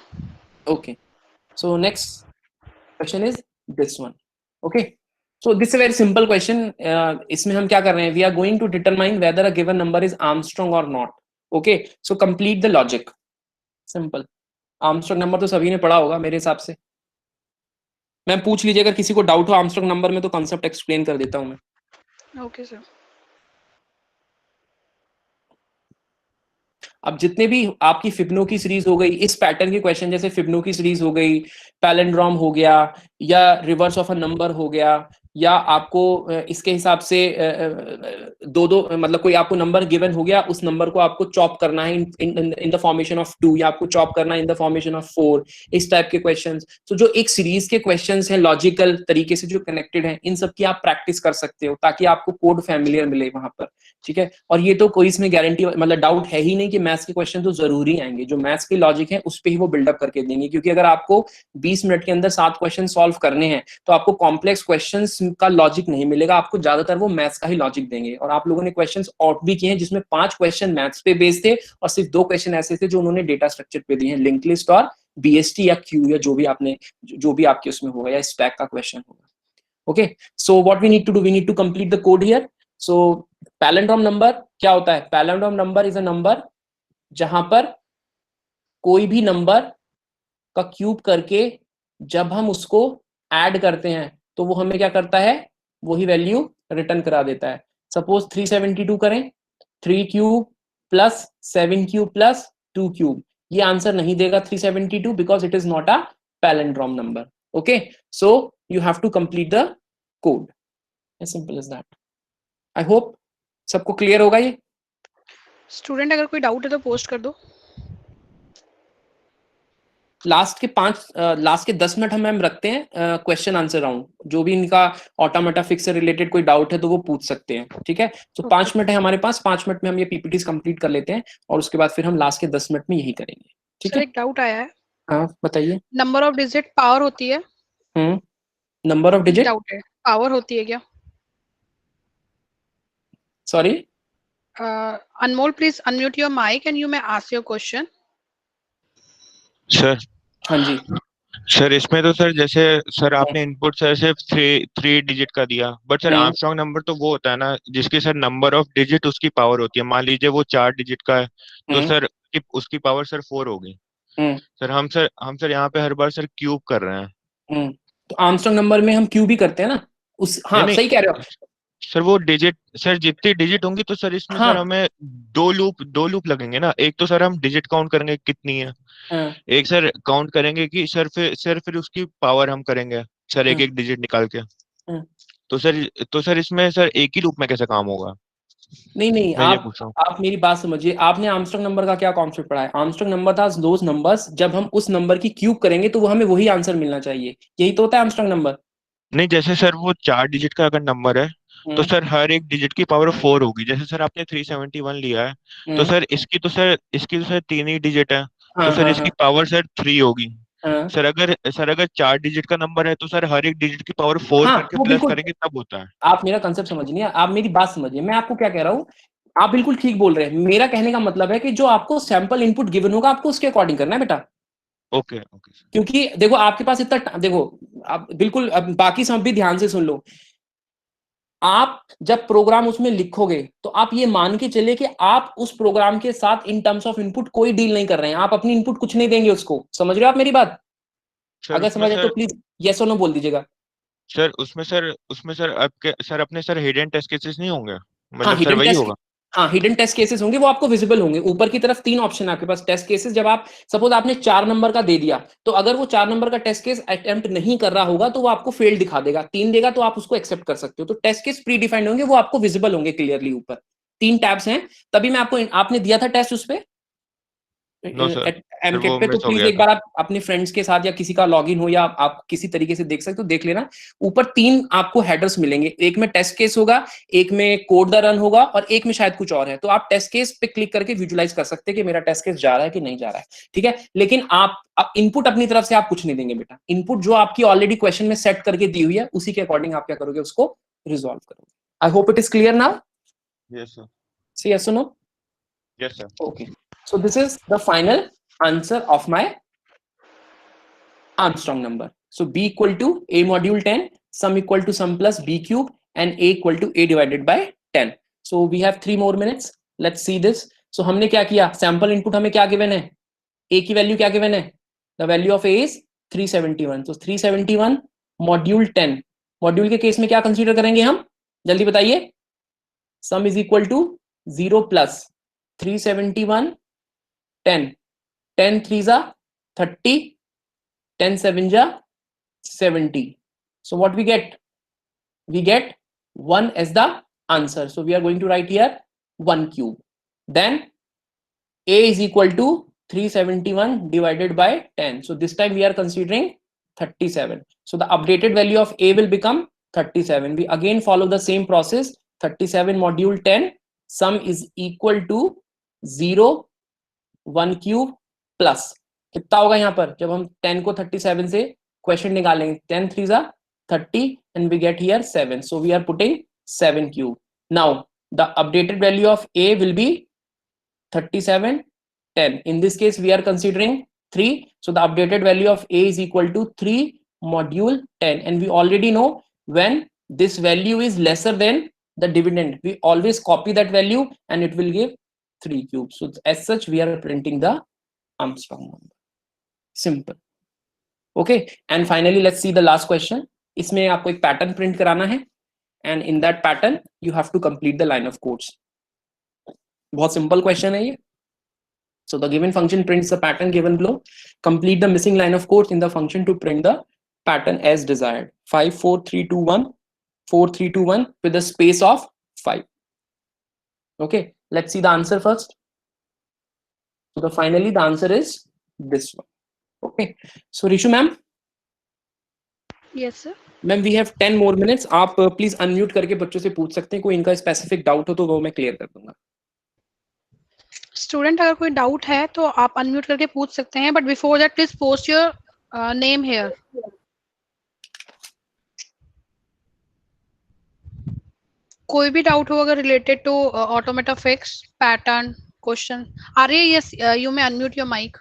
Okay, so next question is this one. Okay, so this is a very simple question. इसमें हम क्या कर रहे हैं, we are going to determine whether a given number is Armstrong or not. Okay, so complete the logic. Simple. Armstrong number तो सभी ने पढ़ा होगा मेरे हिसाब से। मैम पूछ लीजिए अगर किसी को डाउट हो Armstrong नंबर में, तो कॉन्सेप्ट एक्सप्लेन कर देता हूँ मैं। Okay, sir. अब जितने भी आपकी फिब्नो की सीरीज हो गई, इस पैटर्न के क्वेश्चन जैसे फिब्नो की सीरीज हो गई, पैलेंड्रोम हो गया, या रिवर्स ऑफ अ नंबर हो गया, या आपको इसके हिसाब से दो दो मतलब कोई आपको नंबर गिवन हो गया, उस नंबर को आपको चॉप करना है इन द फॉर्मेशन ऑफ 2, या आपको चॉप करना है इन द फॉर्मेशन ऑफ 4, इस टाइप के क्वेश्चंस। तो जो एक सीरीज के क्वेश्चंस हैं लॉजिकल तरीके से जो कनेक्टेड हैं, इन सब की आप प्रैक्टिस कर सकते हो ताकि आपको कोड फैमिलियर मिले वहां पर, ठीक है। और ये तो कोई इसमें गारंटी मतलब डाउट है ही नहीं कि मैथ्स के क्वेश्चन तो जरूरी आएंगे, जो मैथ्स के लॉजिक है उस पे ही वो बिल्डअप करके देंगे। क्योंकि अगर आपको 20 मिनट के अंदर 7 क्वेश्चन सॉल्व करने हैं तो आपको कॉम्प्लेक्स क्वेश्चंस का लॉजिक नहीं मिलेगा, आपको ज्यादातर वो मैथ्स का ही लॉजिक देंगे। और आप लोगों ने क्वेश्चंस आउट भी किए हैं जिसमें 5 क्वेश्चन मैथ्स पे बेस्ड थे और सिर्फ 2 क्वेश्चन ऐसे थे जो उन्होंने डेटा स्ट्रक्चर पे दिए हैं, लिंक लिस्ट और BST या क्यू, या जो भी आपने जो भी आपके उसमें होगा, या स्टैक का क्वेश्चन होगा। Okay, so what we need to do, we need to complete the code here. So palindrome number क्या होता है, palindrome number is a number जहां पर कोई भी नंबर का क्यूब करके जब हम उसको ऐड करते हैं तो वो हमें क्या करता है, वही वैल्यू रिटर्न करा देता है। सपोज 372 करें, 3 cube plus 7 cube plus 2 cube, ये आंसर नहीं देगा 372 because it is not a palindrome number. Okay, so you have to complete the code, as simple as that. I hope सबको क्लियर होगा ये। स्टूडेंट अगर कोई डाउट है तो पोस्ट कर दो। लास्ट के 10 मिनट हम मैम रखते हैं क्वेश्चन आंसर राउंड, जो भी इनका ऑटोमेटा फिक्स से रिलेटेड कोई डाउट है तो वो पूछ सकते हैं, ठीक है। तो 5 मिनट है हमारे पास, 5 मिनट में हम ये पीपीटीज कंप्लीट कर लेते हैं और उसके बाद फिर हम लास्ट के 10 मिनट में यही करेंगे, ठीक सर है। एक डाउट आया है, हाँ बताइए। नंबर ऑफ डिजिट पावर होती है? नंबर ऑफ डिजिट डाउट है, पावर होती है क्या? Sorry Anmol please unmute your mic and you may ask your question. Sir हाँ जी सर इसमें तो सर जैसे सर आपने इनपुट सर सिर्फ थ्री डिजिट का दिया, बट सर आर्मस्ट्रांग नंबर तो वो होता है ना जिसकी सर नंबर ऑफ डिजिट उसकी पावर होती है। मान लीजिए वो 4 डिजिट का है तो सर उसकी पावर सर 4 होगी। सर हम सर यहाँ पे हर बार सर क्यूब कर रहे हैं। तो आर्मस्ट्रांग नंबर में हम क्यूब ही करते हैं ना उस, हाँ नहीं, सही कह रहे हो सर वो डिजिट सर जितनी डिजिट होंगी तो सर इसमें हाँ। सर हमें दो लूप लगेंगे ना। एक तो सर हम डिजिट काउंट करेंगे कितनी है, एक सर काउंट करेंगे कि सर फिर उसकी पावर हम करेंगे सर एक एक डिजिट निकाल के। तो सर इसमें सर एक ही लूप में कैसे काम होगा? नहीं मैं ये पूछ रहा हूँ। आप मेरी बात समझिए, आपने आर्मस्ट्रांग नंबर का क्या कॉन्सेप्ट पढ़ा है? आर्मस्ट्रांग नंबर था दोज नंबर्स जब हम उस नंबर की क्यूब करेंगे तो वो हमें वही आंसर मिलना चाहिए, यही तो होता है आर्मस्ट्रांग नंबर। नहीं, जैसे सर वो 4 डिजिट का अगर नंबर है तो सर हर एक डिजिट की पावर 4 होगी। जैसे सर आपने 371 लिया है तो सर इसकी तो सर 3 ही डिजिट है तो सर इसकी पावर सर 3 होगी। सर अगर 4 डिजिट का नंबर है तो सर हर एक डिजिट की पावर 4 करके प्लस करेंगे तब होता है। आप मेरा कंसेप्ट समझिए, आप मेरी बात समझिए, मैं आपको क्या कह रहा हूँ, आप बिल्कुल ठीक बोल रहे हैं, मेरा कहने का मतलब है कि जो आपको सैंपल इनपुट गिवन होगा आपको उसके अकॉर्डिंग करना है बेटा। Okay okay sir. क्योंकि देखो आपके पास इतना, देखो आप बिल्कुल, अब बाकी सब भी ध्यान से सुन लो। आप जब प्रोग्राम उसमें लिखोगे तो आप ये मान के चले कि आप उस प्रोग्राम के साथ इन टर्म्स ऑफ इनपुट कोई डील नहीं कर रहे हैं, आप अपनी इनपुट कुछ नहीं देंगे उसको। समझ रहे हो आप मेरी बात? सर अगर उसमें समझ आए तो सर प्लीज यस और नो बोल दीजिएगा। उसमें सर आपके सर अपने सर हिडन टेस्ट केसेस नहीं होंगे, हाँ मतलब सर हिडन वही टेस्ट, होगा? हाँ हिडन टेस्ट केसेस होंगे, वो आपको विजिबल होंगे। ऊपर की तरफ 3 ऑप्शन है आपके पास टेस्ट केसेस। जब आप सपोज आपने 4 नंबर का दे दिया, तो अगर वो 4 नंबर का टेस्ट केस अटेम्प्ट नहीं कर रहा होगा तो वो आपको फेल दिखा देगा। 3 देगा तो आप उसको एक्सेप्ट कर सकते हो। तो टेस्ट केस प्री डिफाइंड होंगे, वो आपको विजिबल होंगे क्लियरली ऊपर। 3 टैब्स हैं। तभी मैं आपको, आपने दिया था टेस्ट उस पे नो सर, सर वो एमकेट पे, तो मिस हो प्लीज गया एक था। बार आप अपने फ्रेंड्स के साथ या किसी का लॉगिन हो या आप किसी तरीके से देख सकते हो, देख लेना। ऊपर 3 आपको हेडर्स मिलेंगे, एक में टेस्ट केस होगा, एक में कोड द रन होगा, और एक में शायद कुछ और है। तो आप टेस्ट केस पे क्लिक करके विजुलाइज कर सकते हैं कि मेरा टेस्ट केस जा रहा है कि नहीं जा रहा है। ठीक है, लेकिन आप इनपुट अपनी तरफ से आप कुछ नहीं देंगे बेटा। इनपुट जो आपकी ऑलरेडी क्वेश्चन में सेट करके दी हुई है उसी के अकॉर्डिंग आप क्या करोगे, उसको रिजॉल्व करोगे। I hope it is clear now. Yes sir. See yes और no? Yes sir. Okay, so this is the final answer of my Armstrong number. So B equal to A module 10, sum equal to sum plus B cube, and A equal to A divided by 10. So we have 3 more minutes. Let's see this. So हमने क्या किया, sample input हमें क्या given है, A की value क्या given है, the value of A is 371. So 371 module 10, module के केस में क्या कंसीडर करेंगे हम, जल्दी बताइए। Sum is equal to 0 plus 371 10, 10 3 जा 30, 10 7 जा 70. So what we get? We get 1 as the answer. So we are going to write here 1 cube. Then A is equal to 371 divided by 10. So this time we are considering 37. So the updated value of A will become 37. We again follow the same process. 37 module 10, sum is equal to 0 1 cube plus कितना होगा यहाँ पर, जब हम 10 को 37 से question निकालेंगे, 10 3 जा 30 and we get here 7. So we are putting 7 cube. Now the updated value of A will be 37 10. In this case we are considering 3. So the updated value of A is equal to 3 module 10, and we already know when this value is lesser than the dividend, we always copy that value and it will give 3 cubes. So as such we are printing the Armstrong number. Simple. Okay, and finally let's see the last question. इसमें आपको एक pattern print कराना है, and in that pattern you have to complete the line of codes. बहुत simple question है ये. So the given function prints the pattern given below. Complete the missing line of codes in the function to print the pattern as desired. 5 4 3 2 1 4 3 2 1 with a space of 5. Okay, let's see the answer first. So finally the answer is this one. Okay, so Rishu ma'am, Yes, sir. Ma'am we have 10 more minutes. आप please unmute करके बच्चों से पूछ सकते हैं, कोई इनका specific doubt हो तो वो मैं क्लियर कर दूंगा. स्टूडेंट अगर कोई डाउट है तो आप अनम्यूट करके पूछ सकते हैं, but before that please post your name here. कोई भी डाउट हो अगर related to automata fix pattern question. Arya, yes you may unmute your mic.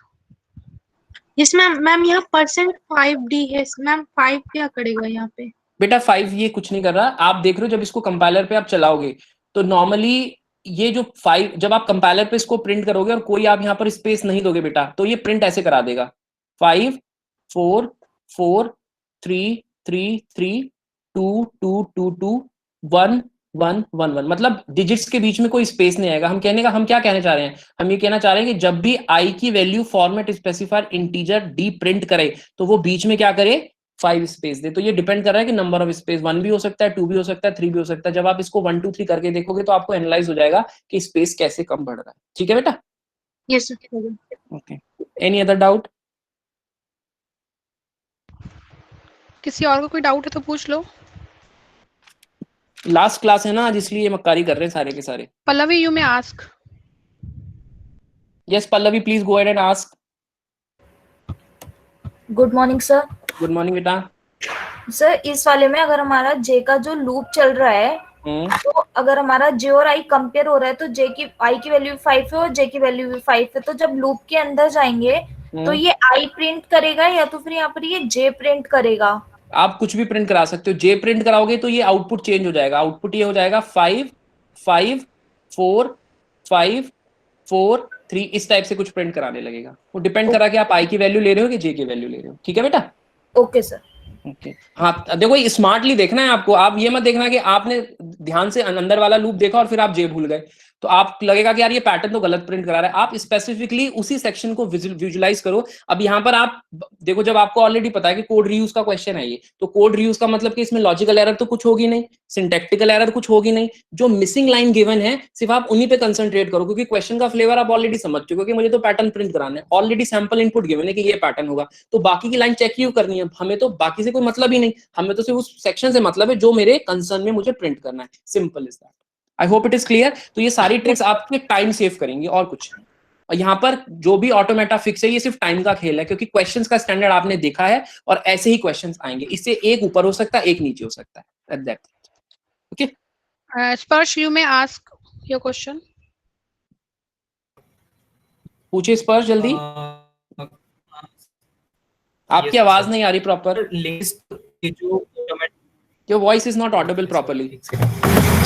Yes ma'am. Ma'am यहाँ %5D है मैम, 5 क्या करेगा यहाँ पे? बेटा 5 ये कुछ नहीं कर रहा. आप देख रहे हो जब इसको कंपाइलर पे आप चलाओगे तो नॉर्मली ये जो 5, जब आप कंपाइलर पे इसको प्रिंट करोगे और कोई आप यहाँ पर स्पेस नहीं दोगे बेटा, तो ये प्रिंट ऐसे करा देगा 5 4 4 3 3 3 2 2 2 2 1 1 1 1. मतलब डिजिट्स के बीच में कोई स्पेस नहीं आएगा. हम क्या कहना चाह रहे हैं, हम ये कहना चाह रहे हैं कि जब भी आई की value format specifier integer D print करे तो वो बीच में क्या करे, 5 स्पेस दे. तो ये डिपेंड कर रहा है कि नंबर ऑफ स्पेस 1 भी हो सकता है, 2 भी हो सकता है, 3 भी हो सकता है. जब आप इसको 1 2 3 करके देखोगे तो आपको एनालाइज हो जाएगा कि स्पेस कैसे कम बढ़ रहा है. ठीक है बेटा? Yes sir. Okay, any other doubt? किसी और को कोई डाउट है तो पूछ लो. लास्ट क्लास है ना आज, इसलिए ये मक्कारी कर रहे हैं सारे के सारे. Pallavi, you may ask. Yes Pallavi, please go ahead and ask. Good morning sir. Good morning बेटा. सर इस वाले में अगर हमारा जे का जो लूप चल रहा है तो अगर हमारा जे और आई कंपेयर हो रहा है तो जे की आई की वैल्यू 5 है और जे की वैल्यू भी 5 है, तो जब लूप के अंदर जाएंगे तो ये आई प्रिंट करेगा या तो फिर यहाँ पर ये जे प्रिंट करेगा? आप कुछ भी प्रिंट करा सकते हो। जे प्रिंट कराओगे तो ये आउटपुट चेंज हो जाएगा। आउटपुट ये हो जाएगा 5 5 4 5 4 3, इस टाइप से कुछ प्रिंट कराने लगेगा। वो डिपेंड करा कि आप आई की वैल्यू ले रहे हो कि जे की वैल्यू ले रहे हो। ठीक है बेटा? Okay sir. ओके हाँ, देखो ये स्मार्टली देखना है आपको। आप ये मत देखना कि आपने ध्यान से अंदर वाला लूप देखा और फिर आप जे भूल गए, तो आप लगेगा कि यार ये पैटर्न तो गलत प्रिंट करा रहा है। आप स्पेसिफिकली उसी सेक्शन को विजुलाइज करो। अब यहाँ पर आप देखो, जब आपको ऑलरेडी पता है कि कोड रीयूज का क्वेश्चन है ये, तो कोड रीयूज का मतलब कि इसमें लॉजिकल एरर तो कुछ होगी नहीं, सिंटैक्टिकल एरर कुछ होगी नहीं। जो मिसिंग लाइन गिवन है सिर्फ आप उन्हीं पे कंसंट्रेट करो, क्योंकि क्वेश्चन का फ्लेवर आप ऑलरेडी समझ चुके हो कि मुझे तो पैटर्न प्रिंट कराना है। ऑलरेडी सैंपल इनपुट गिवन है कि ये पैटर्न होगा, तो बाकी की लाइन चेक क्यों करनी है? हमें तो बाकी से कोई मतलब ही नहीं, हमें तो सिर्फ उस सेक्शन से मतलब है जो मेरे कंसर्न में मुझे प्रिंट करना है। Simple is that. I hope it is clear. तो ये सारी ट्रिक्स आपके टाइम सेव करेंगी और कुछ नहीं। और यहाँ पर जो भी ऑटोमेटा फिक्स है ये सिर्फ टाइम का खेल है, क्योंकि क्वेश्चंस का स्टैंडर्ड आपने देखा है और ऐसे ही क्वेश्चंस आएंगे। इससे एक ऊपर हो सकता है, एक नीचे हो सकता है। ओके स्पर्श, you may ask your question. पूछिए स्पर्श जल्दी। आपकी आवाज नहीं आ रही proper. Your voice is not Audible properly.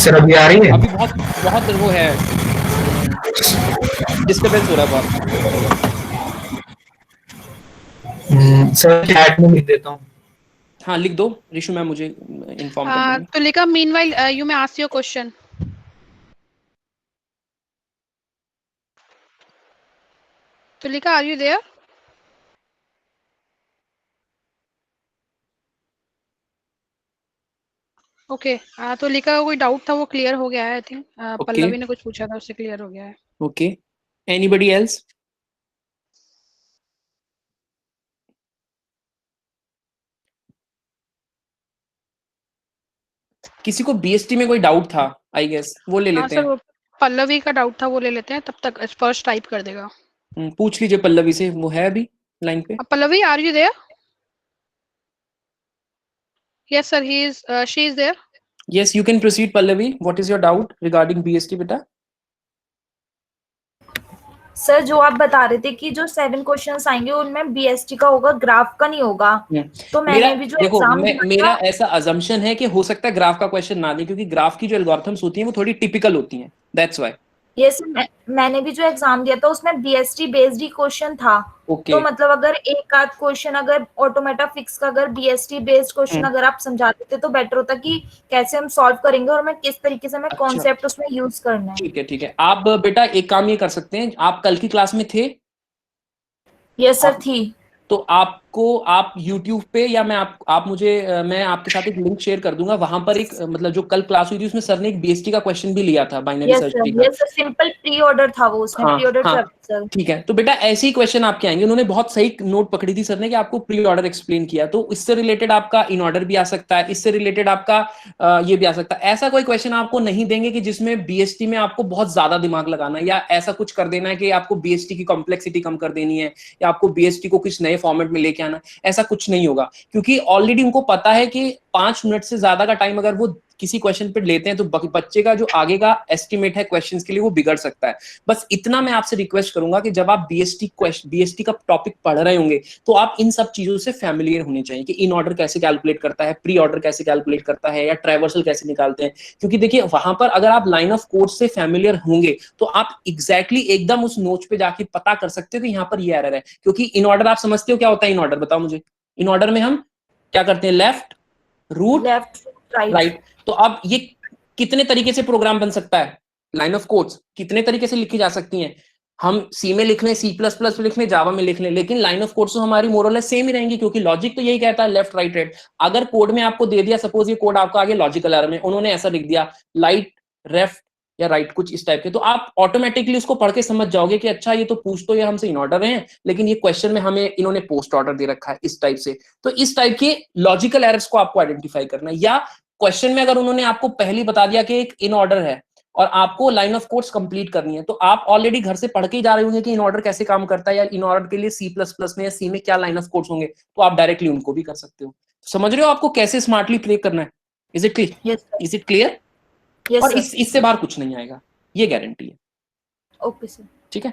Sir अभी आ रही है? अभी बहुत बहुत वो है, डिस्टर्बेंस हो रहा है बहुत। सर चैट में लिख देता हूँ। हाँ लिख दो रिशु मैम, मुझे इन्फॉर्म कर देंगे। तो लिखा, meanwhile you may ask your question. तो लिखा, आर यू देयर? ओके तो लिखा कोई डाउट था वो क्लियर हो गया है। आई थिंक पल्लवी ने कुछ पूछा था, उससे क्लियर हो गया है। Okay, anybody else? किसी को बीएसटी में कोई डाउट था आई गेस, वो ले लेते हैं। सर पल्लवी का डाउट था, वो ले लेते हैं, तब तक स्पर्श टाइप कर देगा। पूछ लीजिए पल्लवी से, वो है अभी लाइन पे। Pallavi, are you there? Yes sir, he is, she is there. Yes, you can proceed, Pallavi. What is your doubt regarding BST, बेटा? सर जो आप बता रहे थे कि जो 7 क्वेश्चंस आएंगे उनमें बीएसटी का होगा, ग्राफ का नहीं होगा। तो मैंने भी जो एग्जाम दिया मेरा ऐसा अजम्पशन है कि हो सकता है ग्राफ का क्वेश्चन ना दे, क्योंकि ग्राफ की जो एल्गोरिथम्स होती हैं वो थोड़ी टिपिकल होती हैं, दैट्स व्हाई। यस, मैंने भी जो एग्जाम दिया था उसमें बीएसटी बेस्ड ही क्वेश्चन था। तो मतलब अगर एक आध क्वेश्चन अगर ऑटोमेटा फिक्स का अगर बीएसटी बेस्ड क्वेश्चन अगर आप समझा देते तो बेटर होता कि कैसे हम सॉल्व करेंगे और मैं किस तरीके से मैं कॉन्सेप्ट उसमें यूज करना है। ठीक है ठीक है। आप बेटा एक काम ये कर सकते हैं, आप कल की क्लास में थे? यस सर थी। तो आपको आप YouTube पे या मैं आपके साथ एक लिंक शेयर कर दूंगा, वहां पर एक मतलब जो कल क्लास हुई थी उसमें सर ने एक बीएसटी का क्वेश्चन भी लिया था, बाइनरी सर्च ट्री का। Yes sir, simple pre order था वो, उसमें प्री ऑर्डर था सर। ठीक है, तो बेटा ऐसे ही क्वेश्चन आपके आएंगे। उन्होंने बहुत सही नोट पकड़ी थी सर ने कि आपको प्री ऑर्डर एक्सप्लेन किया, तो इससे रिलेटेड आपका इन ऑर्डर भी आ सकता है, इससे रिलेटेड आपका ये भी आ सकता है। ऐसा कोई क्वेश्चन आपको नहीं देंगे कि जिसमें बीएसटी में आपको बहुत ज्यादा दिमाग लगाना है या ऐसा कुछ कर देना है कि आपको बीएसटी की कॉम्प्लेक्सिटी कम कर देनी है या आपको बीएसटी को कुछ नए फॉर्मेट में लेके आना। ऐसा कुछ नहीं होगा, क्योंकि ऑलरेडी उनको पता है कि 5 मिनट से ज्यादा का टाइम अगर वो किसी क्वेश्चन पे लेते हैं तो बच्चे का जो आगे का एस्टिमेट है क्वेश्चंस के लिए वो बिगड़ सकता है। बस इतना मैं आपसे रिक्वेस्ट करूंगा कि जब आप बीएसटी का टॉपिक पढ़ रहे होंगे तो आप इन सब चीजों से फैमिलियर होने चाहिए कि इन ऑर्डर कैसे कैलकुलेट करता है, प्री ऑर्डर कैसे कैलकुलेट करता है या ट्रैवर्सल कैसे निकालते हैं। क्योंकि देखिए वहां पर अगर आप लाइन ऑफ कोड से फैमिलियर होंगे तो आप एग्जैक्टली एकदम उस नोट पे जाके पता कर सकते हो कि यहाँ पर ये एरर है। क्योंकि इन ऑर्डर आप समझते हो क्या होता है? इन ऑर्डर बताओ मुझे। इन ऑर्डर में हम क्या करते हैं? Left root right. तो अब ये कितने तरीके से प्रोग्राम बन सकता है? लाइन ऑफ कोड्स कितने तरीके से लिखी जा सकती हैं? हम सी में लिख लें, C++ लिख लें, जावा में लिख लें, लेकिन लाइन ऑफ कोड्स तो हमारी मोरलेस सेम ही रहेंगी, क्योंकि लॉजिक तो यही कहता है लेफ्ट राइट राइट। अगर कोड में आपको दे दिया, सपोज ये कोड आपका आगे लॉजिकल एरर में उन्होंने ऐसा लिख दिया लाइट लेफ्ट या राइट कुछ इस टाइप के, तो आप ऑटोमेटिकली उसको पढ़ के समझ जाओगे कि अच्छा ये तो पूछ तो ये हमसे इन ऑर्डर हैं, लेकिन ये क्वेश्चन में हमें इन्होंने पोस्ट ऑर्डर दे रखा है इस टाइप से। तो इस टाइप के लॉजिकल एरर्स को आपको आइडेंटिफाई करना है। या क्वेश्चन में अगर उन्होंने आपको पहले बता दिया कि एक इन ऑर्डर है और आपको लाइन ऑफ कोड्स कंप्लीट करनी है, तो आप ऑलरेडी घर से पढ़ के ही जा रहे होंगे कि इन ऑर्डर कैसे काम करता है या इन ऑर्डर के लिए C++ में या सी में क्या लाइन ऑफ कोड्स होंगे, तो आप डायरेक्टली उनको भी कर सकते हो। समझ रहे हो आपको कैसे स्मार्टली प्ले करना है? Is it clear? Is it clear? Yes, और sir. इससे बाहर कुछ नहीं आएगा, ये गारंटी है। Okay, sir. ठीक है,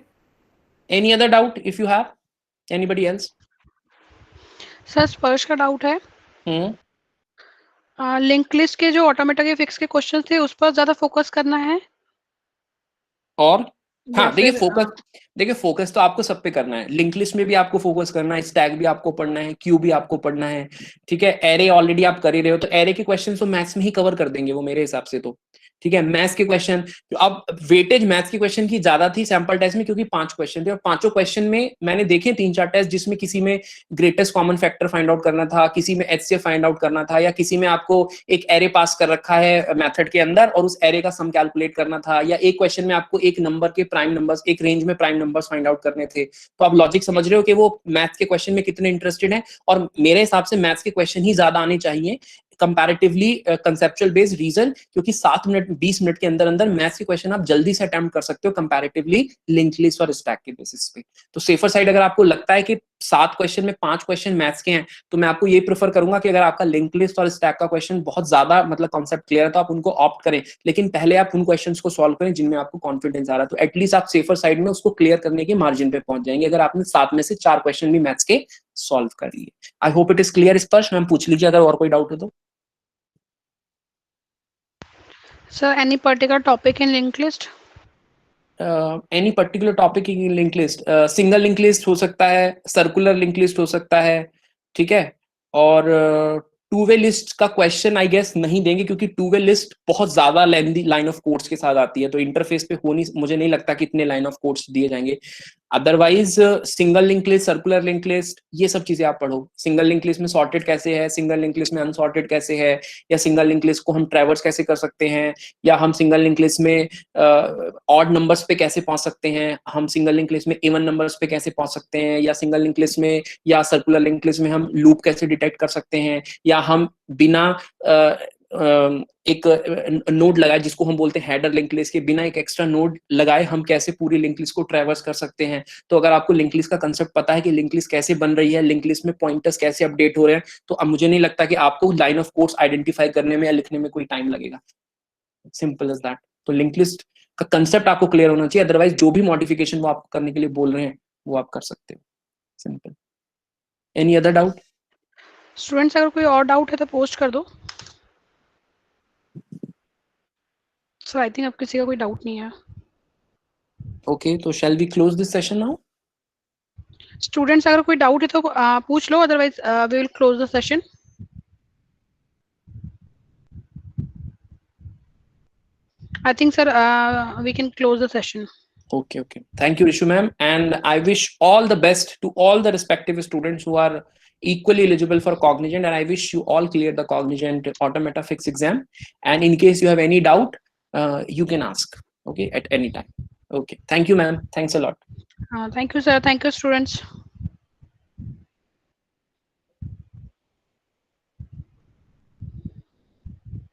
any other doubt if you have, anybody else? Sir स्पर्श का डाउट है, लिंक लिस्ट के जो ऑटोमेटा के फिक्स के क्वेश्चन थे उस पर ज्यादा फोकस करना है। और हाँ या देखिए फिर, फोकस तो आपको सब पे करना है, लिंक लिस्ट में भी आपको फोकस करना है, स्टैक भी आपको पढ़ना है, क्यू भी आपको पढ़ना है, ठीक है। एरे ऑलरेडी आप कर ही रहे हो, तो एरे के क्वेश्चन तो मैथ्स में ही कवर कर देंगे वो मेरे हिसाब से तो, ठीक है। मैथ्स के क्वेश्चन, अब वेटेज मैथ्स के क्वेश्चन की ज्यादा थी सैंपल टेस्ट में, क्योंकि 5 क्वेश्चन थे और 5 क्वेश्चन में मैंने देखे 3-4 टेस्ट जिसमें किसी में greatest common factor find out करना था, किसी में एचसीएफ फाइंड आउट करना था, या किसी में आपको एक एरे पास कर रखा है मेथड के अंदर और उस एरे का सम कैलकुलेट करना था, या एक क्वेश्चन में आपको एक नंबर के प्राइम नंबर्स, एक रेंज में प्राइम नंबर्स फाइंड आउट करने थे। तो आप लॉजिक समझ रहे हो कि वो मैथ्स के क्वेश्चन में कितने इंटरेस्टेड है, और मेरे हिसाब से मैथ्स के क्वेश्चन ही ज्यादा आने चाहिए कंपैरेटिवली कंसेप्चुअल बेस्ड, रीजन क्योंकि 7 मिनट 20 मिनट के अंदर अंदर मैथ्स के क्वेश्चन आप जल्दी से अटेम्प्ट कर सकते हो कंपैरेटिवली लिंक लिस्ट और स्टैक के बेसिस पे। तो सेफर साइड अगर आपको लगता है कि 7 क्वेश्चन में 5 क्वेश्चन मैथ्स के हैं, तो मैं आपको ये प्रेफर करूंगा कि अगर आपका लिंक लिस्ट और स्टैक का क्वेश्चन बहुत ज्यादा मतलब कॉन्सेप्ट क्लियर है तो आप उनको ऑप्ट करें, लेकिन पहले आप उन क्वेश्चंस को सॉल्व करें जिनमें आपको कॉन्फिडेंस आ रहा है, तो एटलीस्ट आप सेफर साइड में उसको क्लियर करने के मार्जिन पे पहुंच जाएंगे अगर आपने 7 में से 4 क्वेश्चन भी मैथ्स के सॉल्व कर लिए। आई होप इट इज क्लियर। स्पर्श मैम पूछ लीजिए अगर और कोई डाउट हो तो। Sir any particular topic in link list? Any particular topic in link list, single link list हो सकता है, सर्कुलर लिंक लिस्ट हो सकता है, ठीक है। और टू वे लिस्ट का क्वेश्चन आई गेस नहीं देंगे क्योंकि टू वे लिस्ट बहुत ज्यादा लेंथी लाइन ऑफ कोड्स के साथ आती है, तो इंटरफेस पे मुझे नहीं लगता कि इतने लाइन ऑफ कोड्स दिए जाएंगे। Otherwise single link list, circular link list, ये सब चीजें आप पढ़ो। सिंगल लिंक लिस्ट में सॉर्टेड कैसे है, सिंगल लिंक लिस्ट में अनसॉर्टेड कैसे है, या सिंगल लिंक लिस्ट को हम ट्रैवर्स कैसे कर सकते हैं, या हम सिंगल लिंक लिस्ट में ऑड नंबर्स पे कैसे पहुंच सकते हैं, हम सिंगल लिंक लिस्ट में इवन नंबर्स पे कैसे पहुंच सकते हैं, या सिंगल लिंक लिस्ट में या सर्कुलर लिंक लिस्ट में हम लूप कैसे डिटेक्ट कर सकते हैं, या हम बिना एक नोड लगाए जिसको हम बोलते हैं हेडर लिंक लिस्ट के, बिना एक एक्स्ट्रा नोड लगाए हम कैसे पूरी लिंक लिस्ट को ट्रैवर्स कर सकते हैं। तो अगर आपको लिंक लिस्ट का कंसेप्ट पता है कि लिंक लिस्ट कैसे बन रही है, लिंक लिस्ट में पॉइंटर्स कैसे अपडेट हो रहे हैं, तो अब मुझे नहीं लगता कि आपको लाइन ऑफ कोड्स आइडेंटिफाई करने में या लिखने में कोई टाइम लगेगा। Simple as that. तो लिंक लिस्ट का कंसेप्ट आपको क्लियर होना चाहिए, अदरवाइज जो भी मॉडिफिकेशन वो आपको करने के लिए बोल रहे हैं वो आप कर सकते हो। Simple. Any other doubt? Students अगर कोई और डाउट है तो पोस्ट कर दो। सर आई थिंक अब किसी का कोई डाउट नहीं है। ओके, तो shall we close this session now? Students अगर कोई डाउट है तो पूछ लो, otherwise we will close the session. I think, sir, we can close the session. Okay. Thank you, Rishu ma'am. And I wish all the best to all the respective students who are equally eligible for Cognizant. And I wish you all clear the Cognizant Automata Fix exam. And in case you have any doubt, you can ask, okay, at any time. Okay. Thank you, ma'am. Thanks a lot. Thank you, sir. Thank you, students.